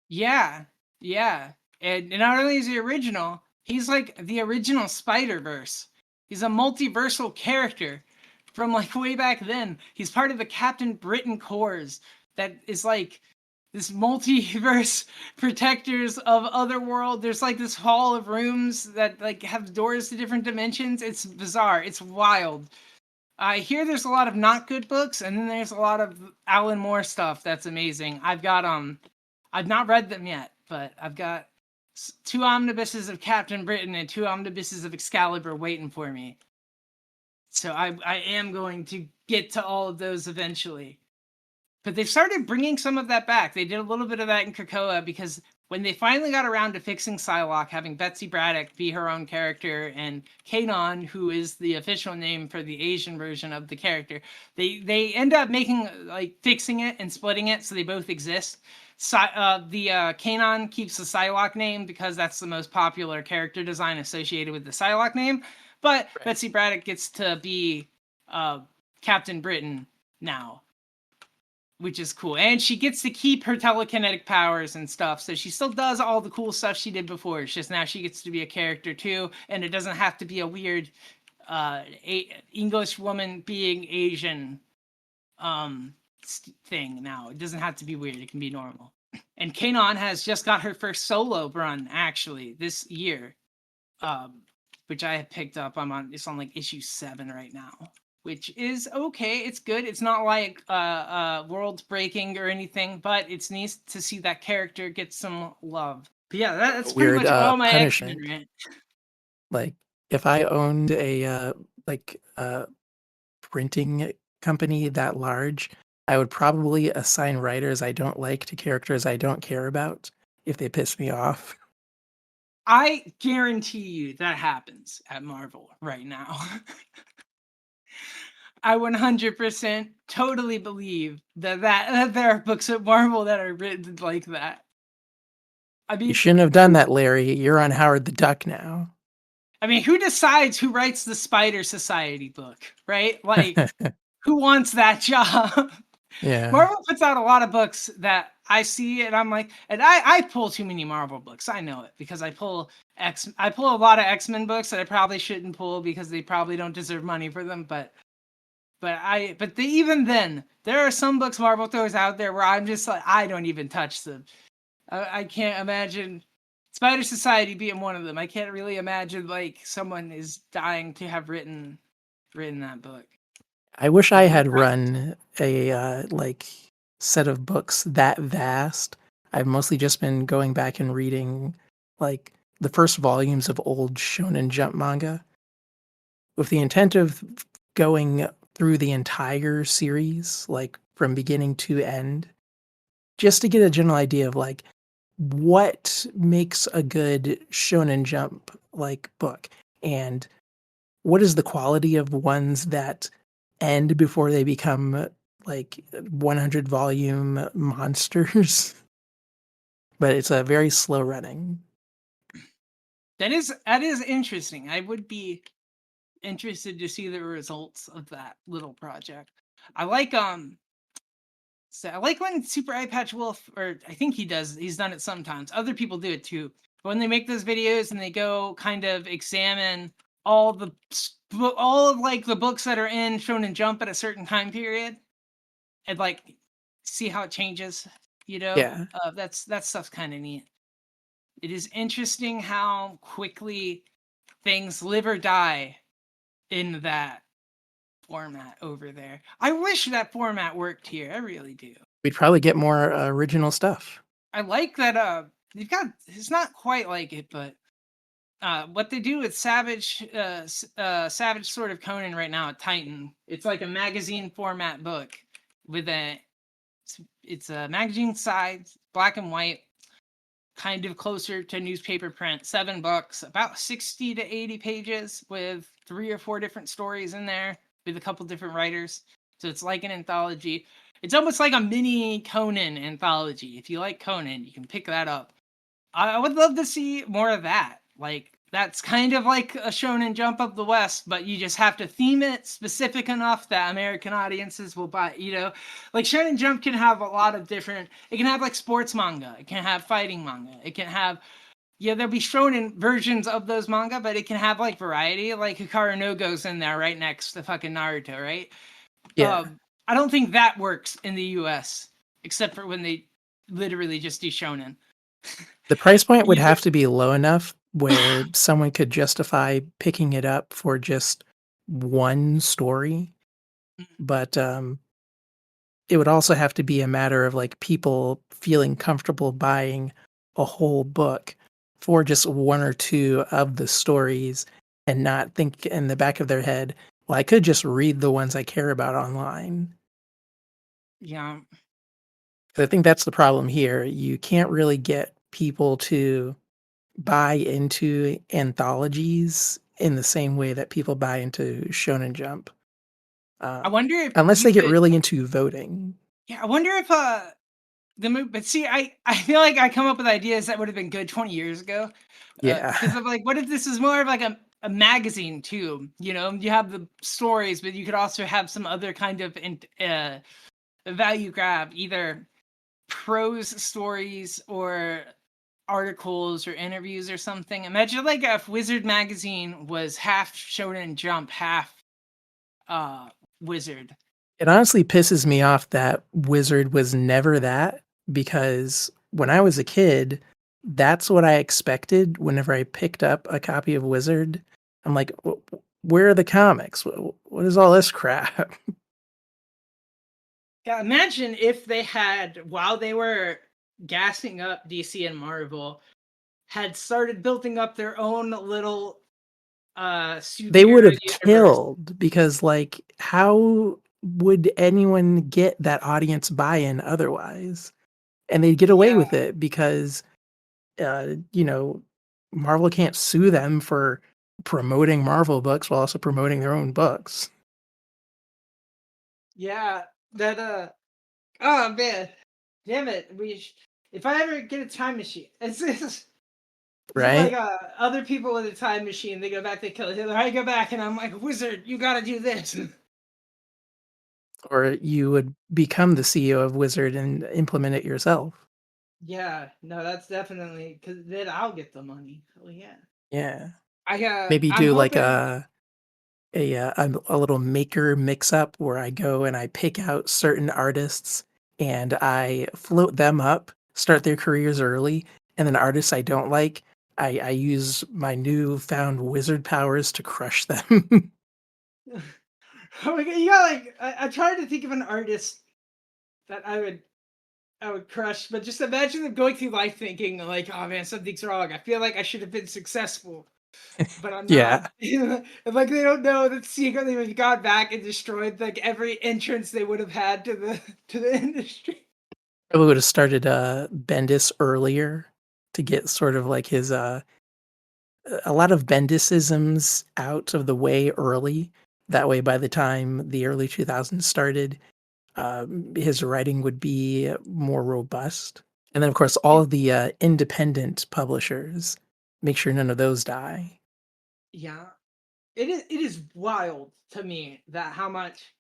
Yeah, yeah. And not only is he original, he's like the original Spider-Verse. He's a multiversal character from like way back then. He's part of the Captain Britain Corps that is like this multiverse protectors of Otherworld. There's like this hall of rooms that like have doors to different dimensions. It's bizarre. It's wild. I hear there's a lot of not good books, and then there's a lot of Alan Moore stuff that's amazing. I've not read them yet, but I've got 2 omnibuses of Captain Britain and 2 omnibuses of Excalibur waiting for me. So I am going to get to all of those eventually. But they've started bringing some of that back. They did a little bit of that in Krakoa because when they finally got around to fixing Psylocke, having Betsy Braddock be her own character and Kanon, who is the official name for the Asian version of the character, they end up fixing it and splitting it so they both exist. Kanon keeps the Psylocke name because that's the most popular character design associated with the Psylocke name, but right. Betsy Braddock gets to be Captain Britain now, which is cool. And she gets to keep her telekinetic powers and stuff, so she still does all the cool stuff she did before. It's just now she gets to be a character too, and it doesn't have to be a weird English woman being Asian thing now. It doesn't have to be weird. It can be normal. And Kanon has just got her first solo run actually this year, which I have picked up. It's on like issue 7 right now, which is okay. It's good. It's not like world breaking or anything, but it's nice to see that character get some love. But yeah, that's pretty much all my X-Men rant. Like if I owned a printing company that large, I would probably assign writers I don't like to characters I don't care about if they piss me off. I guarantee you that happens at Marvel right now. I 100% totally believe that there are books at Marvel that are written like that. I mean, you shouldn't have done that, Larry. You're on Howard the Duck now. I mean, who decides who writes the Spider Society book, right? Like, who wants that job? Yeah. Marvel puts out a lot of books that I see, and I'm like, and I pull too many Marvel books. I know it because I pull a lot of X-Men books that I probably shouldn't pull because they probably don't deserve money for them. Even then, there are some books Marvel throws out there where I'm just like, I don't even touch them. I can't imagine Spider Society being one of them. I can't really imagine like someone is dying to have written that book. I wish I Like had regret. run a like set of books that vast. I've mostly just been going back and reading like the first volumes of old Shonen Jump manga with the intent of going through the entire series, like from beginning to end, just to get a general idea of like what makes a good Shonen Jump like book and what is the quality of ones that end before they become like 100 volume monsters. But it's a very slow running. That is interesting. I would be interested to see the results of that little project. I like I like when Super Eye Patch Wolf, or I think he's done it sometimes. Other people do it too. But when they make those videos and they go kind of examine all of like the books that are in Shonen Jump at a certain time period and like see how it changes, Yeah. that stuff's kind of neat. It is interesting how quickly things live or die in that format over there. I wish that format worked here. I really do. We'd probably get more original stuff. I like that they've got it's not quite like it, but what they do with Savage Sword of Conan right now at Titan, it's like a magazine format book with it's a magazine size, black and white, kind of closer to newspaper print, $7, about 60 to 80 pages with 3 or 4 different stories in there with a couple different writers. So it's like an anthology. It's almost like a mini Conan anthology. If you like Conan, you can pick that up. I would love to see more of that. Like that's kind of like a Shonen Jump of the West, but you just have to theme it specific enough that American audiences will buy. Like Shonen Jump can have a lot of different. It can have like sports manga. It can have fighting manga. It can have there'll be shonen versions of those manga, but it can have like variety. Like Hikaru no Go's in there right next to fucking Naruto, right? Yeah. I don't think that works in the U.S. except for when they literally just do shonen. The price point would Either have to be low enough where someone could justify picking it up for just one story. But it would also have to be a matter of like people feeling comfortable buying a whole book for just one or two of the stories and not think in the back of their head, well, I could just read the ones I care about online. yeah, 'Cause I think that's the problem here. You can't really get people to buy into anthologies in the same way that people buy into Shonen Jump. I Um, wonder if unless you they get could. really into voting. Yeah, I wonder if the movie. But see, I feel like I come up with ideas that would have been good 20 years ago. Yeah. Because I'm like, what if this is more of like a magazine too? You have the stories, but you could also have some other kind of value grab, either prose stories or articles or interviews or something. Imagine like if Wizard magazine was half Shonen Jump, half uh Wizard. It honestly pisses me off that Wizard was never that because when I was a kid, that's what I expected whenever I picked up a copy of Wizard. I'm like, Where are the comics? What is all this crap?" Yeah, imagine if they had, while they were gassing up DC and Marvel, had started building up their own little They would superhero have universe. killed because, like, how would anyone get that audience buy-in otherwise? And they'd get away Yeah, with it because you know, Marvel can't sue them for promoting Marvel books while also promoting their own books. yeah. That oh man, damn it. If I ever get a time machine, it's this. So like right? other people with a time machine, they go back, they kill Hitler. I go back and I'm like, wizard, you got to do this. Or you would become the CEO of Wizard and implement it yourself. Yeah, no, that's definitely because then I'll get the money. Oh yeah, Yeah. I Maybe I'm do like hoping. a little maker mix up where I go and I pick out certain artists and I float them up, start their careers early, and then artists I don't like, I use my newfound wizard powers to crush them. Oh my god, you got like I tried to think of an artist that I would crush, but just imagine them going through life thinking like, oh man, something's wrong. I feel like I should have been successful, but I'm not. Yeah. And like they don't know that secretly we've gone back and destroyed like every entrance they would have had to the industry. Probably would have started Bendis earlier to get sort of like his a lot of Bendisisms out of the way early. That way, by the time the early 2000s started, his writing would be more robust. And then, of course, all It, of the independent publishers, make sure none of those die. yeah, it is wild to me that how much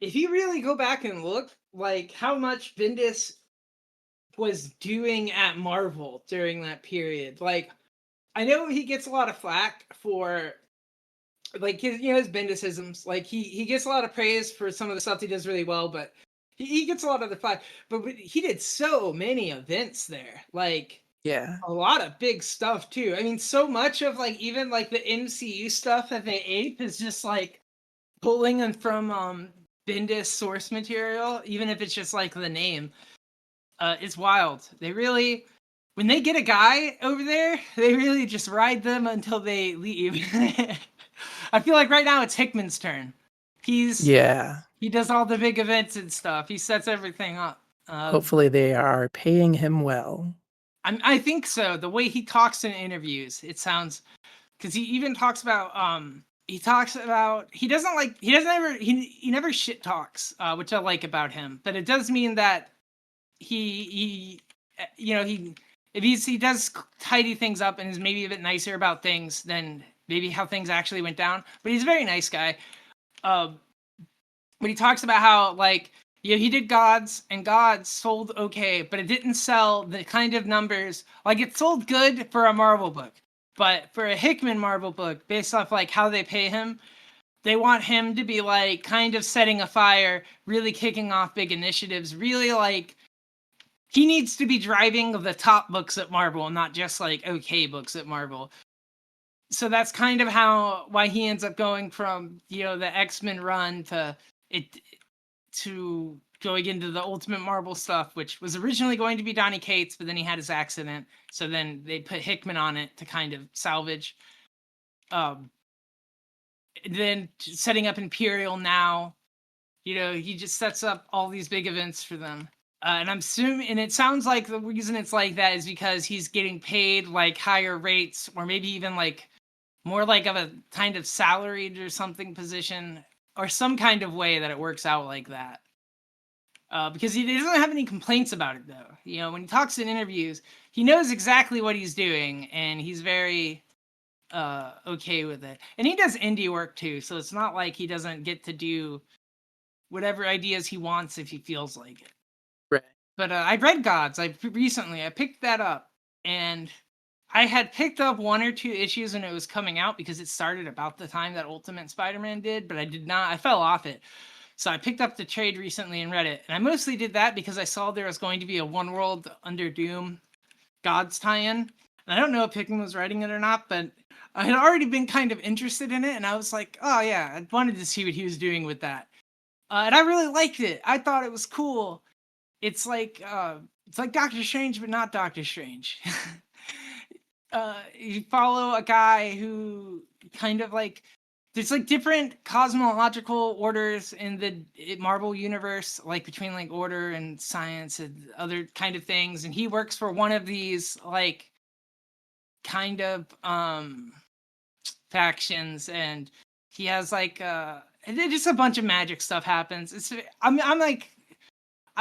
if you really go back and look like how much Bendis was doing at Marvel during that period. Like I know he gets a lot of flack for like his Bendisisms. Like he gets a lot of praise for some of the stuff he does really well, but he gets a lot of the flack. But he did so many events there, like Yeah. a lot of big stuff too. I mean, so much of like even like the MCU stuff that they ape is just like pulling them from Bendis source material, even if it's just like the name. It's wild. They really, when they get a guy over there, they really just ride them until they leave. I feel like right now it's Hickman's turn. He's Yeah. he does all the big events and stuff. He sets everything up. Hopefully, they are paying him well. I think so. The way he talks in interviews, it sounds because he even talks about he doesn't like he doesn't ever he never shit talks, which I like about him. But it does mean that he he if he does tidy things up and is maybe a bit nicer about things than maybe how things actually went down. But he's a very nice guy. Um, but he talks about how like he did Gods and Gods sold okay, but it didn't sell the kind of numbers like it sold good for a Marvel book, but for a Hickman Marvel book, based off like how they pay him, they want him to be like kind of setting a fire, really kicking off big initiatives, really like he needs to be driving the top books at Marvel, not just like okay books at Marvel. So that's kind of why he ends up going from the X-Men run it to going into the Ultimate Marvel stuff, which was originally going to be Donny Cates, but then he had his accident, so then they put Hickman on it to kind of salvage. Um, then setting up Imperial now, he just sets up all these big events for them. And I'm assuming, and it sounds like the reason it's like that is because he's getting paid like higher rates, or maybe even like more like of a kind of salaried or something position, or some kind of way that it works out like that. Because he doesn't have any complaints about it though. When he talks in interviews, he knows exactly what he's doing, and he's very okay with it. And he does indie work too, so it's not like he doesn't get to do whatever ideas he wants if he feels like it. Right. But I read Gods. I picked that up, and I had picked up one or two issues when it was coming out because it started about the time that Ultimate Spider-Man did, but I did not. I fell off it. So I picked up the trade recently and read it. And I mostly did that because I saw there was going to be a One World Under Doom Gods tie-in. And I don't know if Hickman was writing it or not, but I had already been kind of interested in it, and I was like, oh yeah, I wanted to see what he was doing with that. And I really liked it. I thought it was cool. It's like Doctor Strange, but not Doctor Strange. You follow a guy who kind of like there's like different cosmological orders in the Marvel universe, like between like order and science and other kind of things, and he works for one of these like kind of factions, and he has like just a bunch of magic stuff happens. I'm like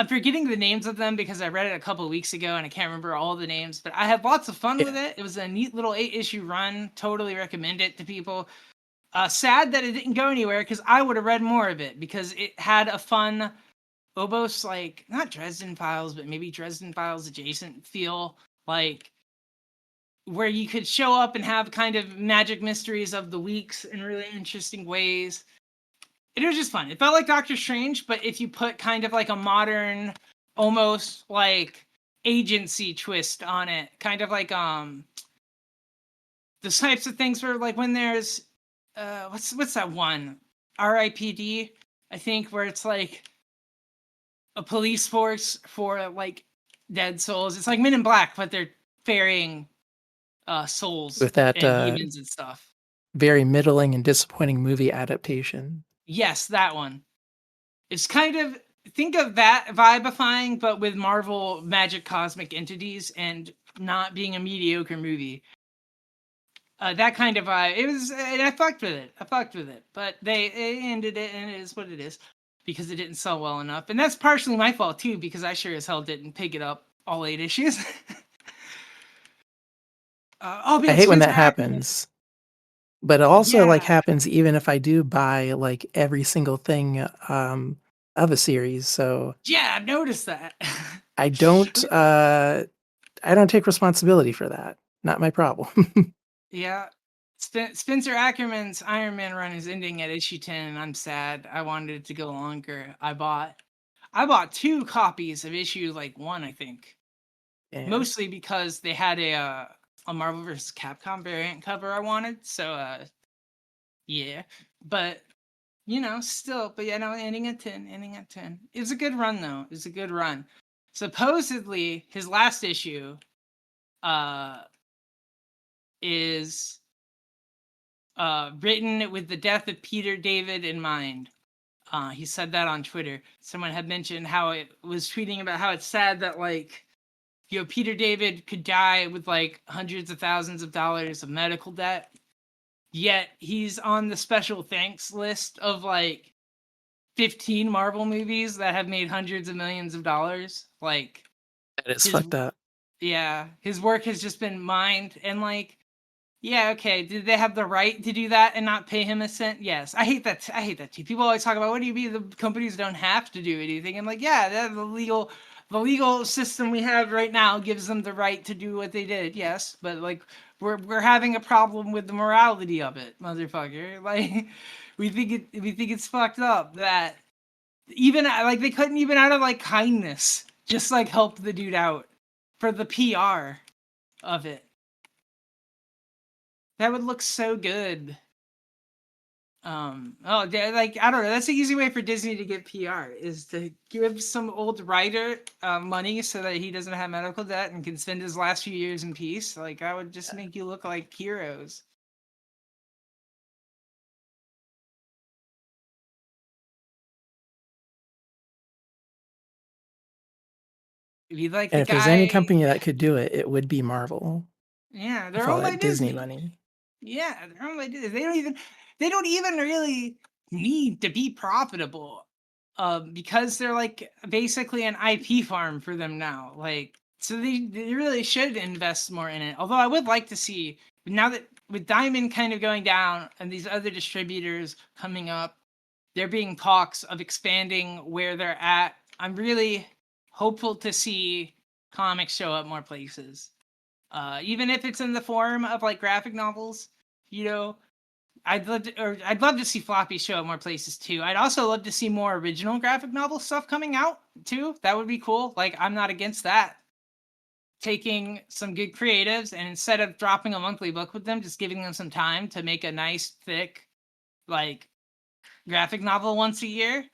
I'm forgetting the names of them because I read it a couple of weeks ago and I can't remember all the names, but I had lots of fun with Yeah. it. It was a neat little 8-issue run. Totally recommend it to people. Sad that it didn't go anywhere because I would have read more of it because it had a fun, almost like not Dresden Files, but maybe Dresden Files adjacent feel, like where you could show up and have kind of magic mysteries of the weeks in really interesting ways. It was just fun. It felt like Doctor Strange, but if you put kind of like a modern, almost like agency twist on it, kind of like the types of things where like when there's what's that one? RIPD, I think, where it's like a police force for like dead souls. It's like Men in Black, but they're ferrying souls With that and demons and stuff. very middling and disappointing movie adaptation. Yes, that one. It's kind of, think of that vibifying, but with Marvel magic cosmic entities and not being a mediocre movie. That kind of vibe. It was, and I fucked with it. I fucked with it, but they ended it, and it is what it is because it didn't sell well enough, and that's partially my fault too because I sure as hell didn't pick it up all 8 issues. Oh I man, hate when Spencer that Ackerman. happens, but it also like Yeah, happens even if I do buy like every single thing of a series. So yeah, I've noticed that. I don't I don't take responsibility for that. Not my problem. Yeah. Spencer Ackerman's Iron Man run is ending at issue 10 and I'm sad. I wanted it to go longer. I bought 2 copies of issue like 1, I think. And Mostly because they had a Marvel vs. Capcom variant cover I wanted. So yeah. But still, but no, ending at 10, ending at 10. It was a good run though. It was a good run. Supposedly his last issue uh is written with the death of Peter David in mind. He said that on Twitter. Someone had mentioned how it was tweeting about how it's sad that like Peter David could die with like hundreds of thousands of dollars of medical debt, yet he's on the special thanks list of like 15 Marvel movies that have made hundreds of millions of dollars. Like that is his fucked up. yeah, his work has just been mined and like yeah, okay. Did they have the right to do that and not pay him a cent? Yes. I hate that. I hate that too. People always talk about what do you mean the companies don't have to do anything? I'm like, yeah, the legal system we have right now gives them the right to do what they did. Yes, but like we're having a problem with the morality of it, motherfucker. Like we think it's fucked up that even like they couldn't even out of like kindness just like help the dude out for the PR of it. That would look so good. Like I don't know. That's the easy way for Disney to get PR is to give some old writer money so that he doesn't have medical debt and can spend his last few years in peace. Like I would just make you look like heroes. If you like And the if there's any guy, company that could do it, it would be Marvel yeah, with they're all owned by that Disney Disney. money. Yeah, they're owned by Disney. They don't even really need to be profitable. Because they're like basically an IP farm for them now. Like, so they really should invest more in it. Although I would like to see now that with Diamond kind of going down and these other distributors coming up, there being talks of expanding where they're at. I'm really hopeful to see comics show up more places. Even if it's in the form of like graphic novels, you know, I'd love to see floppy show up more places too. I'd also love to see more original graphic novel stuff coming out too. That would be cool. Like I'm not against that. Taking some good creatives and instead of dropping a monthly book with them, just giving them some time to make a nice, thick, like graphic novel once a year.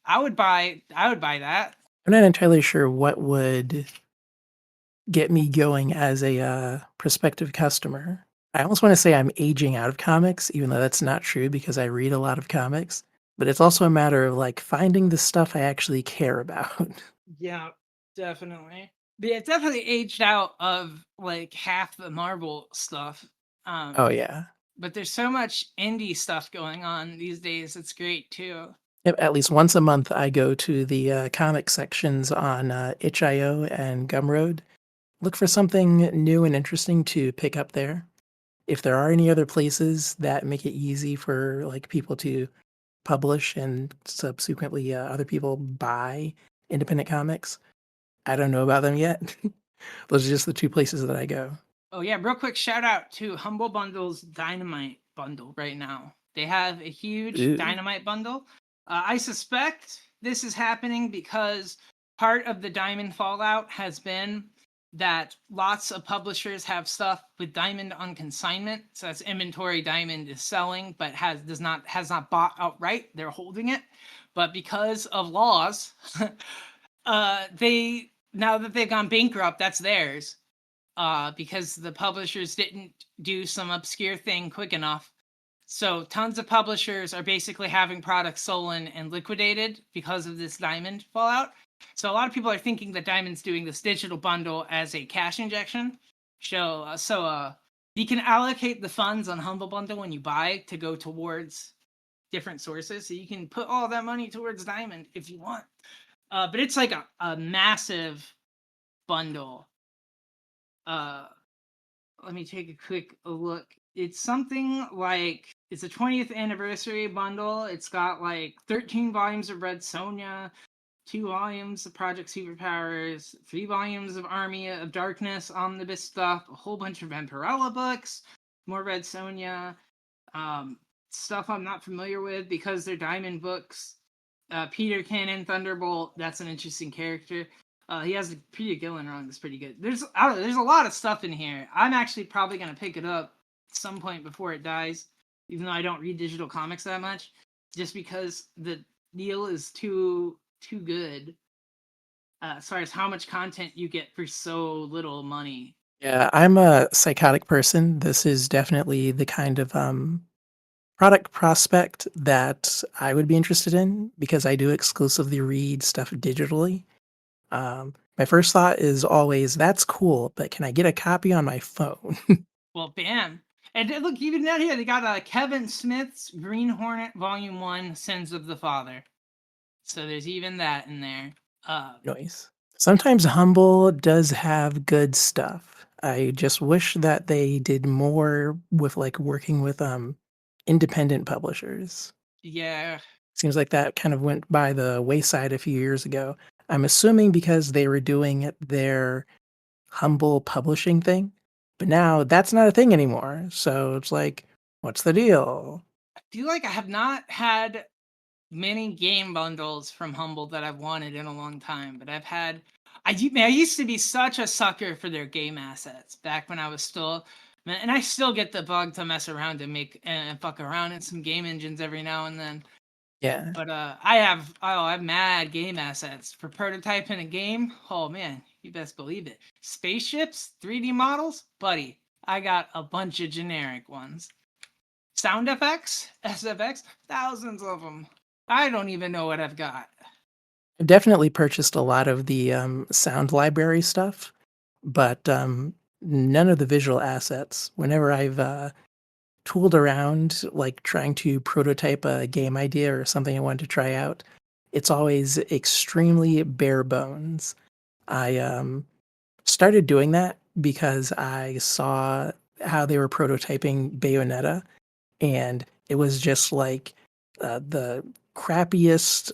I would buy that. I'm not entirely sure what would get me going as a prospective customer. I almost want to say I'm aging out of comics, even though that's not true because I read a lot of comics. But it's also a matter of like finding the stuff I actually care about. Yeah, definitely. But yeah, it's definitely aged out of like half the Marvel stuff. Oh Um, yeah. but there's so much indie stuff going on these days. It's great too. At least once a month, I go to the comic sections on itch.io and Gumroad. Look for something new and interesting to pick up there. If there are any other places that make it easy for like people to publish and subsequently other people buy independent comics, I don't know about them yet. Those are just the two places that I go. Oh yeah, real quick shout out to Humble Bundle's Dynamite bundle right now. They have a huge Ooh, Dynamite bundle. I suspect this is happening because part of the Diamond fallout has been that lots of publishers have stuff with Diamond on consignment. So that's inventory Diamond is selling, but has not bought outright. They're holding it. But because of laws, they now that they've gone bankrupt, that's theirs because the publishers didn't do some obscure thing quick enough. So tons of publishers are basically having products stolen and liquidated because of this Diamond fallout. So a lot of people are thinking that Diamond's doing this digital bundle as a cash injection. So you can allocate the funds on Humble Bundle when you buy to go towards different sources. So you can put all that money towards Diamond if you want. But it's like a massive bundle. Uh, Let me take a quick look. It's something like it's a 20th anniversary bundle. It's got like 13 volumes of Red Sonja, 2 volumes of Project Superpowers, 3 volumes of Army of Darkness omnibus stuff, a whole bunch of Vampirella books, more Red Sonja, um, stuff I'm not familiar with because they're Diamond books. Peter Cannon Thunderbolt, that's an interesting character. He has Peter Gillenrong that's pretty good. There's there's a lot of stuff in here. I'm actually probably gonna pick it up at some point before it dies, even though I don't read digital comics that much, just because the deal is too good as far as how much content you get for so little money. yeah, I'm a psychotic person. This is definitely the kind of product prospect that I would be interested in because I do exclusively read stuff digitally. My first thought is always, "That's cool, but can I get a copy on my phone?" Well, bam. And look, even down here, they got Kevin Smith's Green Hornet Volume 1 Sins of the Father. So there's even that in there. Noise. Sometimes Humble does have good stuff. I just wish that they did more with, like, working with, independent publishers. Yeah. Seems like that kind of went by the wayside a few years ago. I'm assuming because they were doing their Humble publishing thing, but now that's not a thing anymore, so it's like, what's the deal? I feel like I have not had many game bundles from Humble that I've wanted in a long time, but I used to be such a sucker for their game assets back when I was still, and I still get the bug to mess around and make and fuck around in some game engines every now and then. Yeah. But I have mad game assets for prototyping a game. Oh man, you best believe it. Spaceships, 3D models, buddy. I got a bunch of generic ones. Sound effects, SFX, thousands of them. I don't even know what I've got. I've definitely purchased a lot of the, sound library stuff, but, none of the visual assets. Whenever I've, tooled around, like, trying to prototype a game idea or something I wanted to try out, it's always extremely bare bones. I, started doing that because I saw how they were prototyping Bayonetta, and it was just like the crappiest,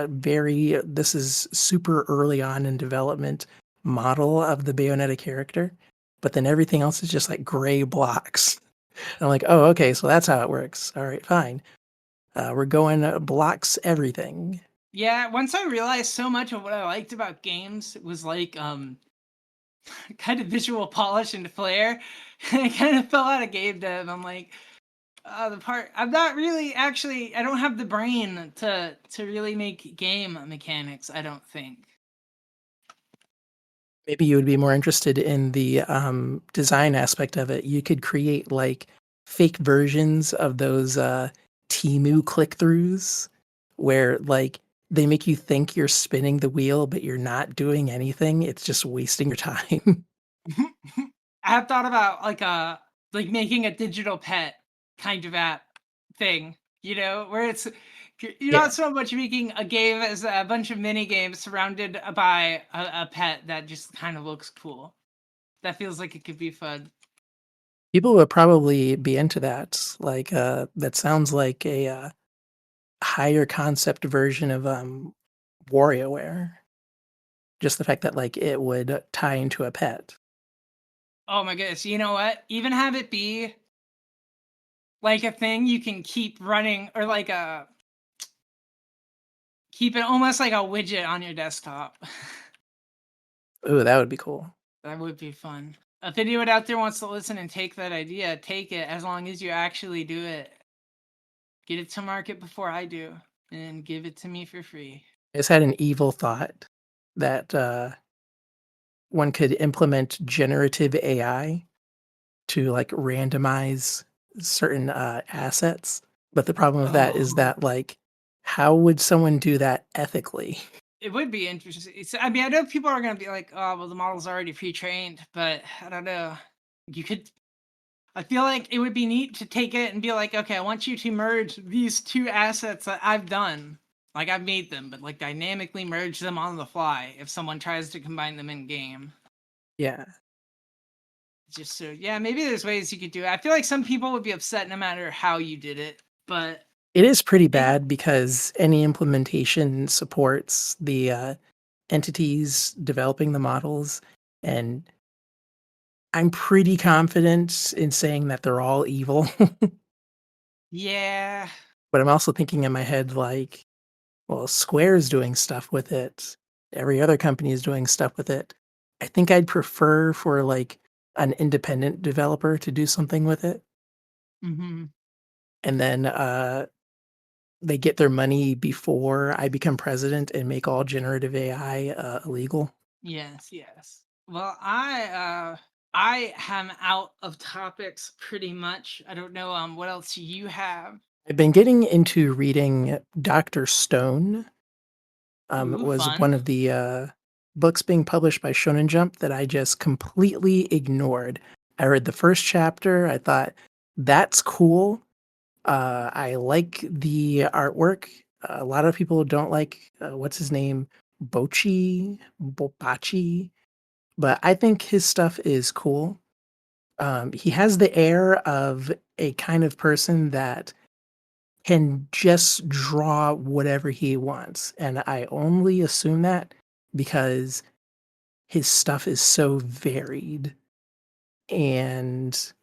very this is super early on in development model of the Bayonetta character, but then everything else is just like gray blocks. And I'm like, oh, okay, so that's how it works. All right, fine. We're going blocks everything. Yeah, once I realized so much of what I liked about games was like kind of visual polish and flair, I kind of fell out of game dev. I'm like, the part I'm not really actually I don't have the brain to really make game mechanics, I don't think. Maybe you would be more interested in the design aspect of it. You could create like fake versions of those Temu click-throughs where like they make you think you're spinning the wheel, but you're not doing anything. It's just wasting your time. I have thought about like making a digital pet kind of app thing, where You're Yeah. not so much making a game as a bunch of mini games surrounded by a pet that just kind of looks cool. That feels like it could be fun. People would probably be into that. Like, that sounds like a higher concept version of WarioWare. Just the fact that like it would tie into a pet. Oh my goodness. You know what? Even have it be like a thing you can keep running, or like a keep it almost like a widget on your desktop. Ooh, that would be cool. That would be fun. If anyone out there wants to listen and take that idea, take it, as long as you actually do it. Get it to market before I do, and give it to me for free. I just had an evil thought that one could implement generative AI to like randomize certain assets. But the problem with that is Oh, that like, how would someone do that ethically? it would be interesting. I mean, I know people are going to be like, "Oh, well, the model's already pre-trained," but I don't know. You could. I feel like it would be neat to take it and be like, "Okay, I want you to merge these two assets that I've done, like I've made them, but like dynamically merge them on the fly if someone tries to combine them in game." Yeah. Just so, yeah, maybe there's ways you could do it. I feel like some people would be upset no matter how you did it, but It is pretty maybe. bad because any implementation supports the entities developing the models, and I'm pretty confident in saying that they're all evil. Yeah. But I'm also thinking in my head, like, well, Square's doing stuff with it. Every other company is doing stuff with it. I think I'd prefer for like an independent developer to do something with it. Mhm. And then they get their money before I become president and make all generative AI illegal. Yes, yes. Well, I am out of topics pretty much. I don't know what else you have. I've been getting into reading Dr. Stone. Ooh, Was one fun. of the books being published by Shonen Jump that I just completely ignored. I read the first chapter. I thought, that's cool. I like the artwork. A lot of people don't like, what's his name? Bopachi. But I think his stuff is cool. He has the air of a kind of person that can just draw whatever he wants. And I only assume that because his stuff is so varied. And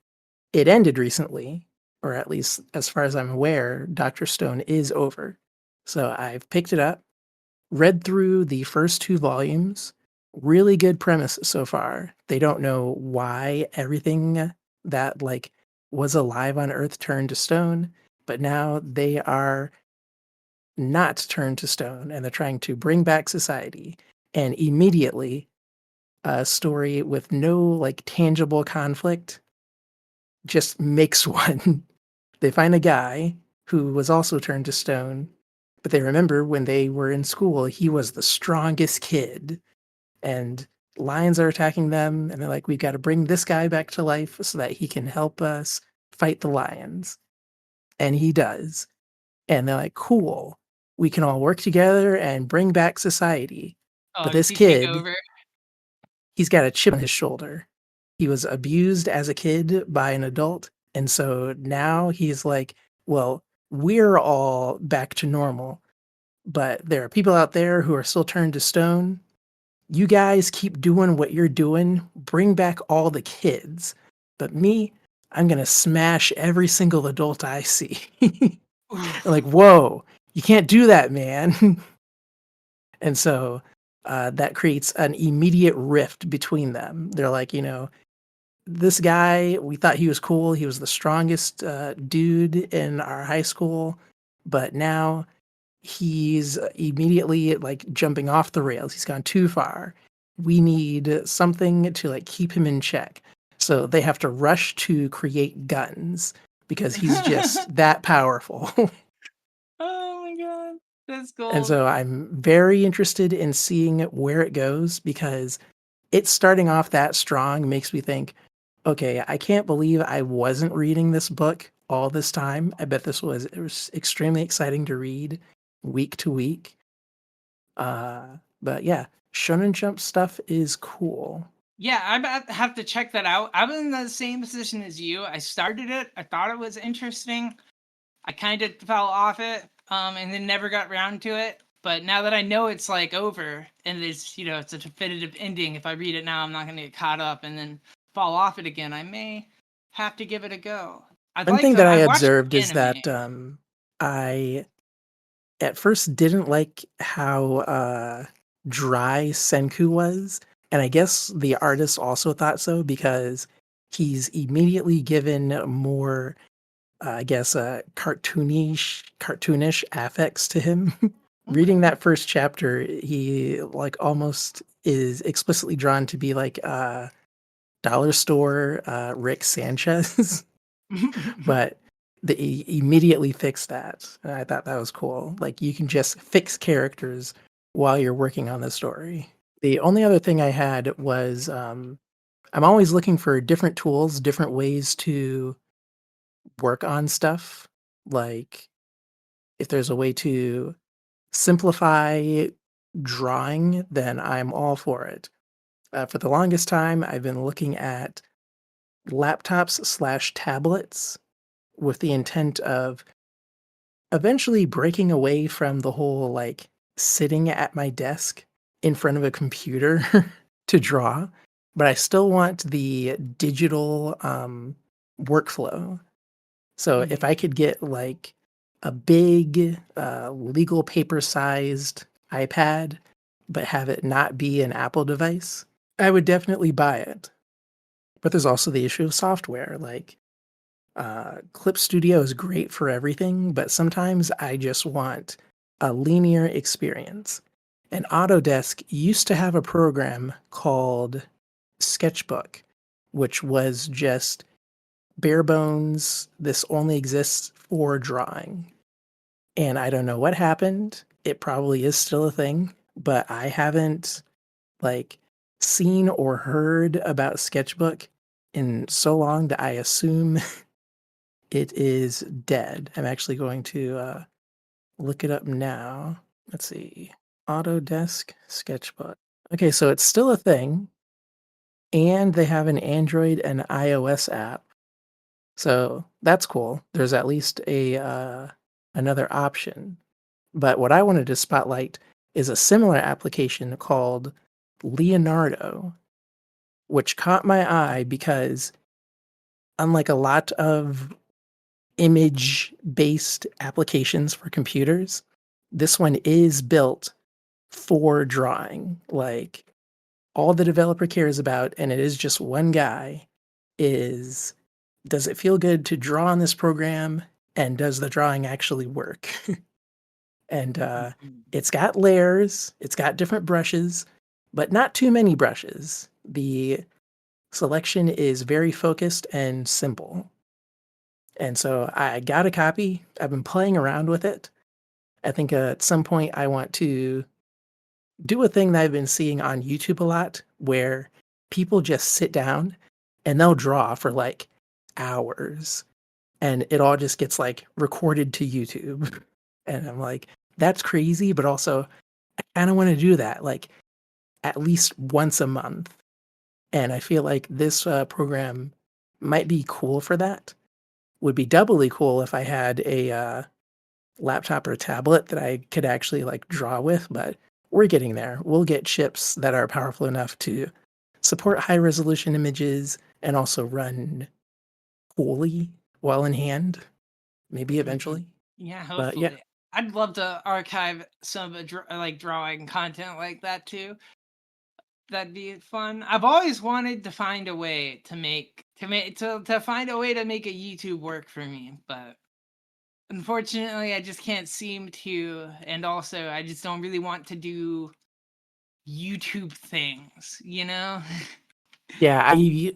it ended recently, or at least as far as I'm aware, Dr. Stone is over. So I've picked it up, read through the first two volumes. Really good premise so far. They don't know why everything that like was alive on Earth turned to stone, but now they are not turned to stone and they're trying to bring back society. And immediately, a story with no like tangible conflict just makes one. They find a guy who was also turned to stone, but they remember when they were in school, he was the strongest kid, and lions are attacking them. And they're like, we've got to bring this guy back to life so that he can help us fight the lions. And he does. And they're like, cool, we can all work together and bring back society. But Oh, does this he take kid, over? he's got a chip on his shoulder. He was abused as a kid by an adult. And so now he's like, well, we're all back to normal, but there are people out there who are still turned to stone. You guys keep doing what you're doing, bring back all the kids. But me, I'm going to smash every single adult I see. Like, Oof. whoa, you can't do that, man. And so that creates an immediate rift between them. They're like, this guy, we thought he was cool. He was the strongest dude in our high school, but now he's immediately like jumping off the rails. He's gone too far. We need something to like keep him in check. So they have to rush to create guns because he's just that powerful. Oh my god, that's And gold. so I'm very interested in seeing where it goes because it's starting off that strong makes me think, okay, I can't believe I wasn't reading this book all this time. I bet it was extremely exciting to read week to week. But yeah, Shonen Jump stuff is cool. Yeah, have to check that out. I'm in the same position as you. I started it. I thought it was interesting. I kind of fell off it, and then never got around to it. But now that I know it's like over and it's a definitive ending, if I read it now, I'm not going to get caught up and then fall off it again. I may have to give it a go. One thing that I I've watched observed is anime. that I at first didn't like how dry Senku was, and I guess the artist also thought so because he's immediately given more, I guess, cartoonish affects to him. Reading Okay. that first chapter, he like almost is explicitly drawn to be like dollar store Rick Sanchez. But they immediately fixed that. And I thought that was cool. Like you can just fix characters while you're working on the story. The only other thing I had was I'm always looking for different tools, different ways to work on stuff. Like if there's a way to simplify drawing, then I'm all for it. For the longest time, I've been looking at laptops slash tablets with the intent of eventually breaking away from the whole like sitting at my desk in front of a computer to draw, but I still want the digital workflow. So if I Mhm. could get like a big legal paper sized iPad, but have it not be an Apple device, I would definitely buy it. But there's also the issue of software. Like Clip Studio is great for everything, but sometimes I just want a linear experience. And Autodesk used to have a program called Sketchbook, which was just bare bones. This only exists for drawing. And I don't know what happened. It probably is still a thing, but I haven't like seen or heard about Sketchbook in so long that I assume it is dead. I'm actually going to look it up now. Let's see. Autodesk Sketchbook. Okay, so it's still a thing, and they have an Android and iOS app. So that's cool. There's at least a another option. But what I wanted to spotlight is a similar application called Leonardo, which caught my eye because unlike a lot of image based applications for computers, this one is built for drawing. Like all the developer cares about, and it is just one guy, is does it feel good to draw on this program? And does the drawing actually work? And Mhm. it's got layers, it's got different brushes, but not too many brushes. The selection is very focused and simple. And so I got a copy. I've been playing around with it. I think at some point I want to do a thing that I've been seeing on YouTube a lot where people just sit down and they'll draw for like hours and it all just gets like recorded to YouTube. And I'm like, that's crazy, but also I kind of want to do that like at least once a month. And I feel like this program might be cool for that. Would be doubly cool if I had a laptop or tablet that I could actually like draw with, but we're getting there. We'll get chips that are powerful enough to support high resolution images and also run coolly while in hand, maybe Mhm. eventually. Yeah, But yeah, hopefully. I'd love to archive some like drawing content like that too. That'd be fun. I've always wanted to find a way to find a way to make a YouTube work for me, but unfortunately, I just can't seem to. And also, I just don't really want to do YouTube things, you know? yeah, I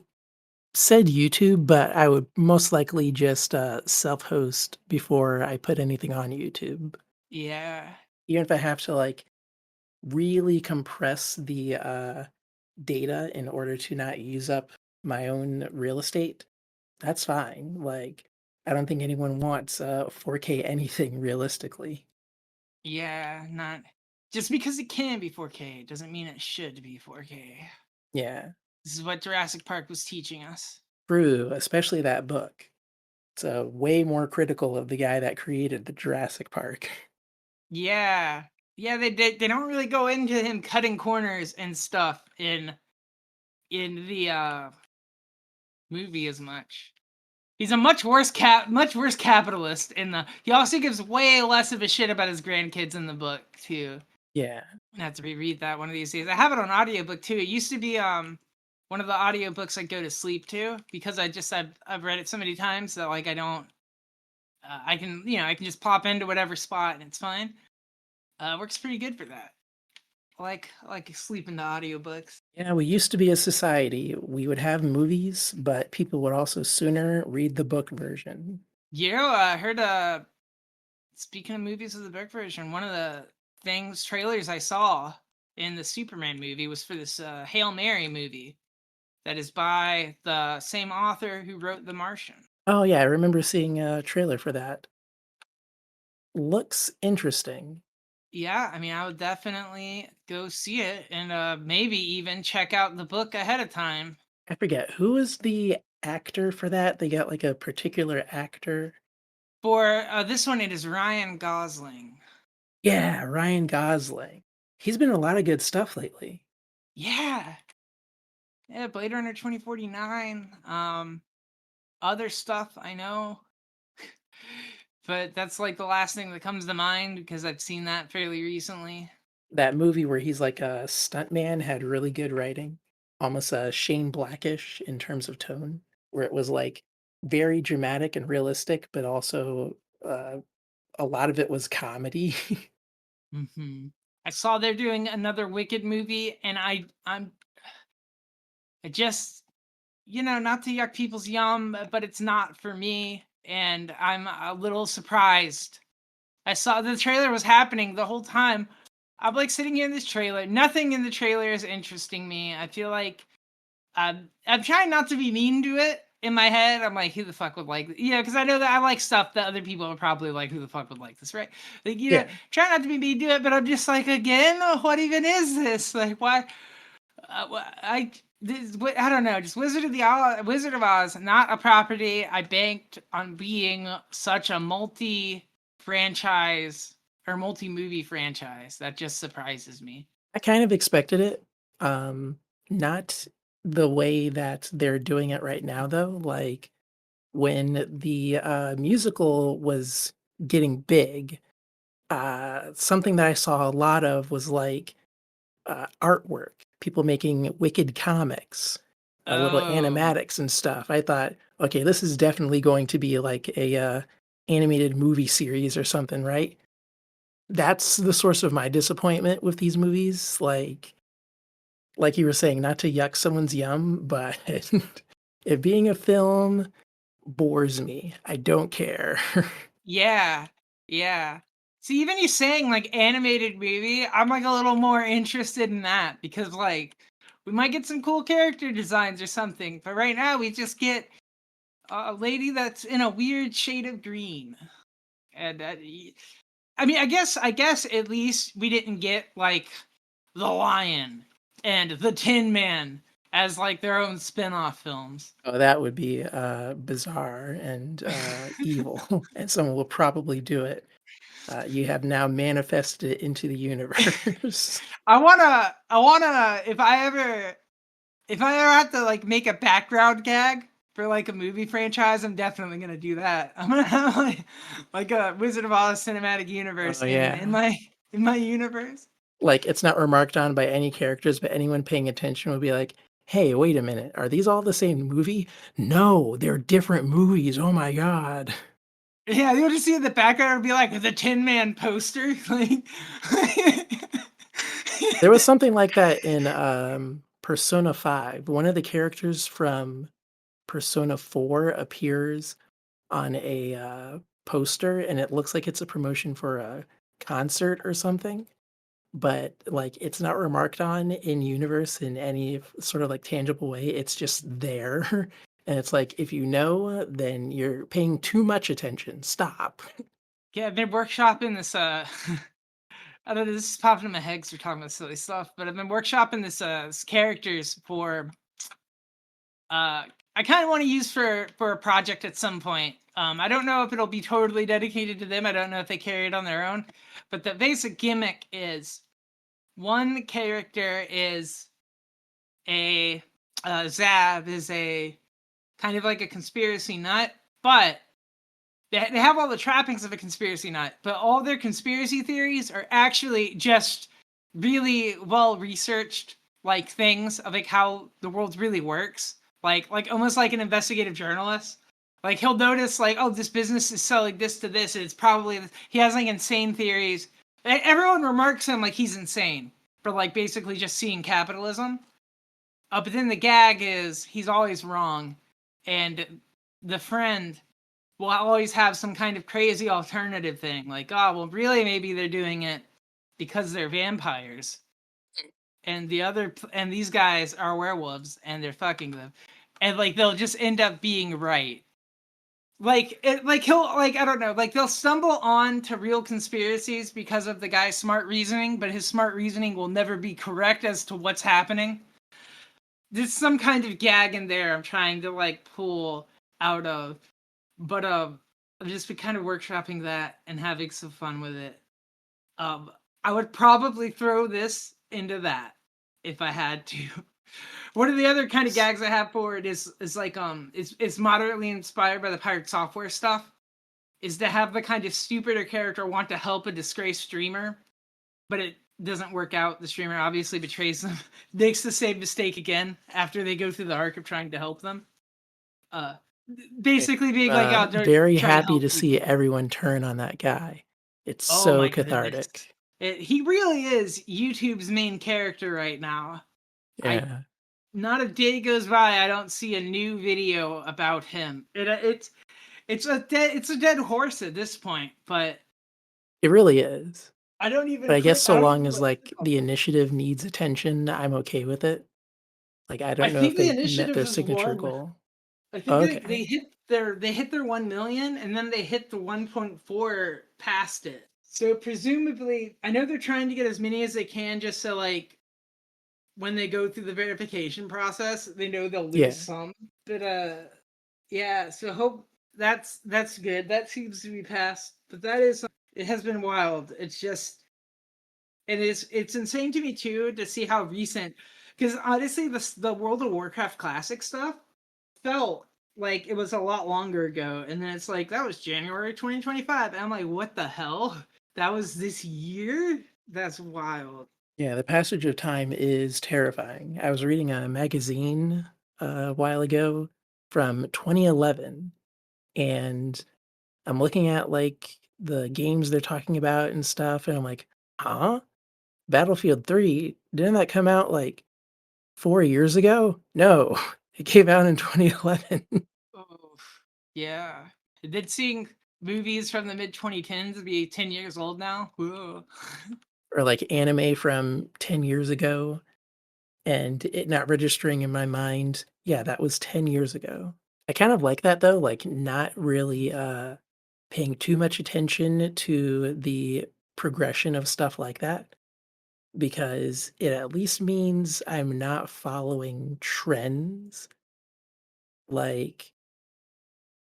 said YouTube, but I would most likely just self-host before I put anything on YouTube. Yeah. Even if I have to like really compress the data in order to not use up my own real estate, that's fine. Like I don't think anyone wants 4K anything realistically. Yeah, not just because it can be 4K doesn't mean it should be 4K. Yeah, This is what Jurassic Park was teaching us. true, especially that book. It's way more critical of the guy that created the Jurassic Park. Yeah. Yeah, they don't really go into him cutting corners and stuff in the movie as much. He's a much worse capitalist in the he also gives way less of a shit about his grandkids in the book too. Yeah, I have to reread that one of these days. I have it on audiobook too. It used to be one of the audiobooks I go to sleep to because I've read it so many times that like I don't I can I can just pop into whatever spot and it's fine. Works pretty good for that. I like sleeping to audiobooks. yeah. We used to be a society. We would have movies, but people would also sooner read the book version. I heard speaking of movies with the book version, one of the trailers I saw in the Superman movie was for this Hail Mary movie that is by the same author who wrote The Martian. Oh yeah, I remember seeing a trailer for that. Looks interesting. Yeah, I mean, I would definitely go see it and maybe even check out the book ahead of time. I forget who is the actor for that. They got like a particular actor. For this one, it is Ryan Gosling. Yeah, Ryan Gosling. He's been in a lot of good stuff lately. Yeah, yeah, Blade Runner 2049. Other stuff I know, but that's like the last thing that comes to mind because I've seen that fairly recently. That movie where he's like a stuntman had really good writing, almost Shane Blackish in terms of tone, where it was like very dramatic and realistic, but also a lot of it was comedy. I saw they're doing another Wicked movie, and I just not to yuck people's yum, but it's not for me, and I'm a little surprised. I saw the trailer was happening the whole time. I'm like sitting here in this trailer. Nothing in the trailer is interesting me. I feel like I'm trying not to be mean to it. In my head, I'm like, who the fuck would like, because I know that I like stuff that other people are probably like, who the fuck would like this, right? Like, Yeah. try not to be mean to it, but I'm just like, again, what even is this? Like, why? I don't know. Just Wizard of Oz, not a property I banked on being such a multi-franchise or multi-movie franchise. That just surprises me. I kind of expected it. Not the way that they're doing it right now though. Like when the musical was getting big, something that I saw a lot of was like artwork, people making wicked comics, little Oh, animatics and stuff. I thought, okay, this is definitely going to be like a animated movie series or something, right? That's the source of my disappointment with these movies. Like you were saying, not to yuck someone's yum, but it being a film bores me. I don't care. yeah, yeah. See, even you saying like animated movie, I'm like a little more interested in that because like we might get some cool character designs or something, but right now we just get a lady that's in a weird shade of green. And I mean, I guess at least we didn't get like the Lion and the Tin Man as like their own spin-off films. Oh, that would be bizarre and evil, and someone will probably do it. You have now manifested it into the universe. I wanna if I ever have to like make a background gag for like a movie franchise, I'm definitely gonna do that. I'm gonna have like a Wizard of Oz cinematic universe Oh in yeah. my universe. Like it's not remarked on by any characters, but anyone paying attention will be like, "Hey, wait a minute. Are these all the same movie? No, they're different movies. Oh my god." Yeah, you'll just see in the background it'll be like the Tin Man poster. Like There was something like that in Persona 5. One of the characters from Persona 4 appears on a poster and it looks like it's a promotion for a concert or something, but like it's not remarked on in universe in any sort of like tangible way. It's just there. And it's like, if you know, then you're paying too much attention. Stop. Yeah, I've been workshopping this. I don't know. This is popping in my head because we're talking about silly stuff, but I've been workshopping this characters for. I kind of want to use for a project at some point. I don't know if it'll be totally dedicated to them. I don't know if they carry it on their own, but the basic gimmick is one character is a Zab is a kind of like a conspiracy nut, but they have all the trappings of a conspiracy nut, but all their conspiracy theories are actually just really well researched, like things of like how the world really works, like almost like an investigative journalist. Like he'll notice like, oh, this business is selling this to this, and it's probably he has like insane theories. Everyone remarks him like he's insane for like basically just seeing capitalism. But then the gag is he's always wrong, and the friend will always have some kind of crazy alternative thing, like, oh, well, really, maybe they're doing it because they're vampires, and and these guys are werewolves, and they're fucking them, and like they'll just end up being right. He'll like I don't know, like they'll stumble on to real conspiracies because of the guy's smart reasoning, but his smart reasoning will never be correct as to what's happening. There's some kind of gag in there I'm trying to like pull out of, but I've just been kind of workshopping that and having some fun with it. I would probably throw this into that if I had to. One of the other kind of gags I have for it is like it's moderately inspired by the pirate software stuff. Is to have the kind of stupider character want to help a disgraced streamer, but it doesn't work out. The streamer obviously betrays them, makes the same mistake again after they go through the arc of trying to help them. Uh, Basically being like, oh, don't Very try to happy help to see people. everyone turn on that guy. It's Oh so my goodness. cathartic. He really is YouTube's main character right now. I Yeah, Not a day goes by I don't see a new video about him. It's a dead horse at this point, but it really is. I don't even But I guess click. so I don't long even as like like click on the them. initiative needs attention, I'm okay with it. Like I I don't know if think the they've met initiative their has signature won. goal. I think Okay. they hit their 1 million and then they hit the 1.4 past it. So presumably, I know they're trying to get as many as they can just so like when they go through the verification process, they know they'll lose Yeah. some. But yeah, so hope that's good. That seems to be passed. But that is it has been wild. It's just it's insane to me too to see how recent, because honestly the World of Warcraft classic stuff felt like it was a lot longer ago, and then it's like that was January 2025, and I'm like, what the hell? That was this year? That's wild. Yeah, the passage of time is terrifying. I was reading a magazine a while ago from 2011, and I'm looking at like the games they're talking about and stuff, and I'm like, huh? Battlefield 3, didn't that come out like 4 years ago? No, it came out in 2011. Oh, yeah. Did seeing movies from the mid 2010s be 10 years old now? Whoa. Or like anime from 10 years ago, and it not registering in my mind. Yeah, that was 10 years ago. I kind of like that though, like not really paying too much attention to the progression of stuff like that because it at least means I'm not following trends. Like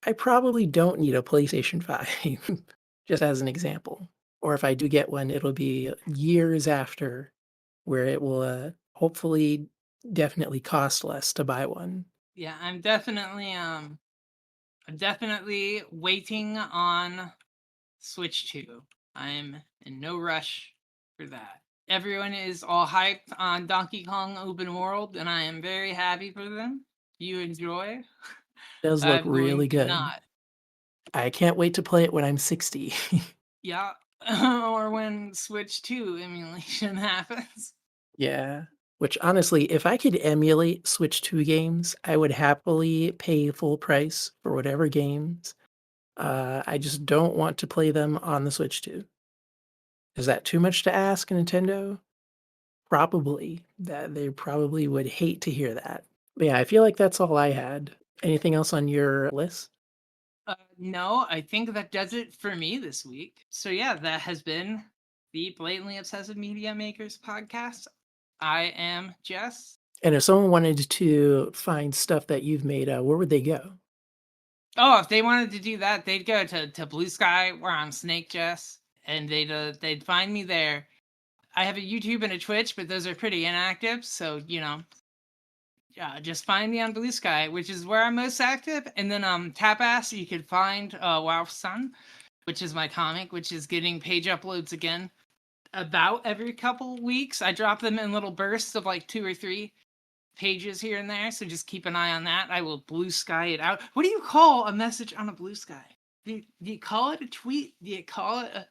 I probably don't need a PlayStation 5 just as an example. Or if I do get one, it'll be years after where it will hopefully definitely cost less to buy one. Yeah, I'm definitely waiting on Switch 2. I'm in no rush for that. Everyone is all hyped on Donkey Kong Open World, and I am very happy for them. You enjoy? Does look I'm going really to good. not. I can't wait to play it when I'm 60. Yeah. Or when Switch 2 emulation happens. Yeah. Which honestly, if I could emulate Switch 2 games, I would happily pay full price for whatever games. I just don't want to play them on the Switch 2. Is that too much to ask, Nintendo? Probably. That they probably would hate to hear that. But yeah, I feel like that's all I had. Anything else on your list? No, I think that does it for me this week. So yeah, that has been the Blatantly Obsessive Media Makers podcast. I am Jess. And if someone wanted to find stuff that you've made, where would they go? Oh, if they wanted to do that, they'd go to Blue Sky, where I'm Snake Jess, and they'd find me there. I have a YouTube and a Twitch, but those are pretty inactive, so just find me on Blue Sky, which is where I'm most active. And then Tapass, you could find Wow Sun, which is my comic, which is getting page uploads again about every couple weeks. I drop them in little bursts of like 2 or 3 pages here and there, so just keep an eye on that. I will Blue Sky it out. What do you call a message on a Blue Sky? Do you call it a tweet? Do you call it a...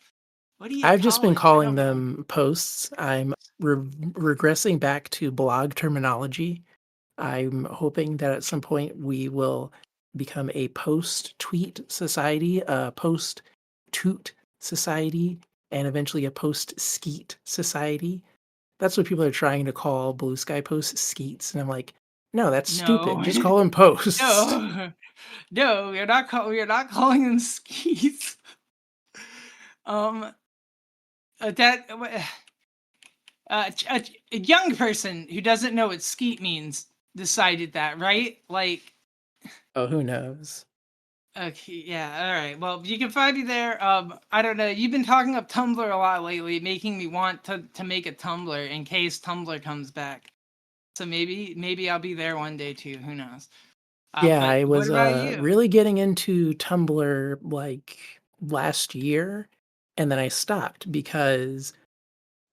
What do you I've just call been it? I calling don't know. them posts. I'm regressing back to blog terminology. I'm hoping that at some point we will become a post-tweet society, a post-toot society, and eventually a post-skeet society. That's what people are trying to call Blue Sky posts, skeets. And I'm like, no, that's stupid. No. Just call them posts. No. No, we are not calling them skis. Um that a young person who doesn't know what skeet means decided that, right? Like, Oh, who knows? okay, yeah, all right. Well, you can find me there. I don't know. You've been talking up Tumblr a lot lately, making me want to make a Tumblr in case Tumblr comes back. So maybe I'll be there one day too. Who knows? Yeah, But I what was about you? really getting into Tumblr like last year, and then I stopped because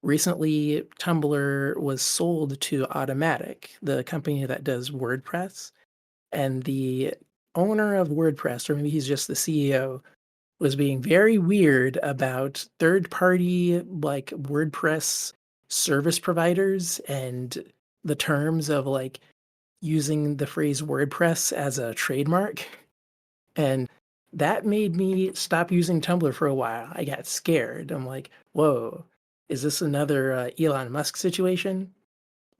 recently Tumblr was sold to Automatic, the company that does WordPress, and the owner of WordPress, or maybe he's just the CEO, was being very weird about third-party like WordPress service providers and the terms of like using the phrase WordPress as a trademark. And that made me stop using Tumblr for a while. I got scared. I'm like, whoa, is this another Elon Musk situation?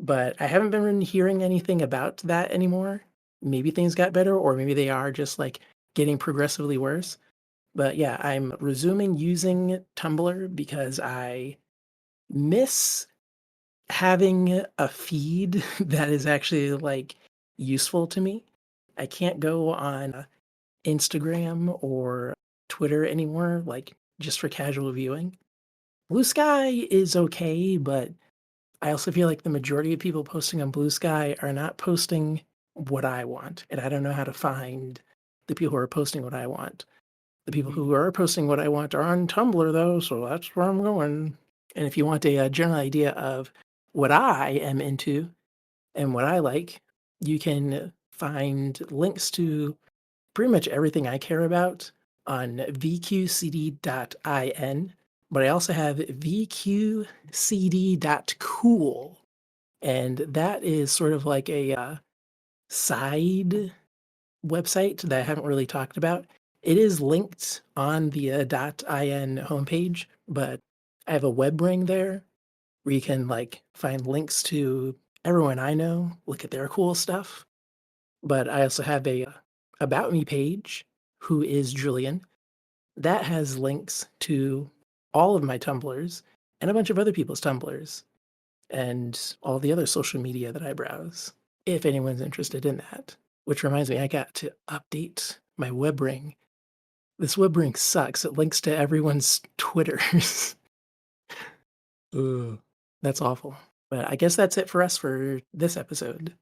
But I haven't been hearing anything about that anymore. Maybe things got better, or maybe they are just like getting progressively worse. But yeah, I'm resuming using Tumblr because I miss having a feed that is actually like useful to me. I can't go on Instagram or Twitter anymore, like just for casual viewing. Blue Sky is okay, but I also feel like the majority of people posting on Blue Sky are not posting what I want. And I don't know how to find the people who are posting what I want. The people who are posting what I want are on Tumblr, though, so that's where I'm going. And if you want a general idea of what I am into and what I like, you can find links to pretty much everything I care about on vqcd.in, but I also have vqcd.cool, and that is sort of like a side website that I haven't really talked about. It is linked on the .in homepage, but I have a web ring there where you can like find links to everyone I know, look at their cool stuff. But I also have a about me page, who is Julian, that has links to all of my Tumblrs and a bunch of other people's Tumblrs and all the other social media that I browse, if anyone's interested in that. Which reminds me, I got to update my web ring. This web ring sucks. It links to everyone's Twitters. Ugh, that's awful. But I guess that's it for us for this episode.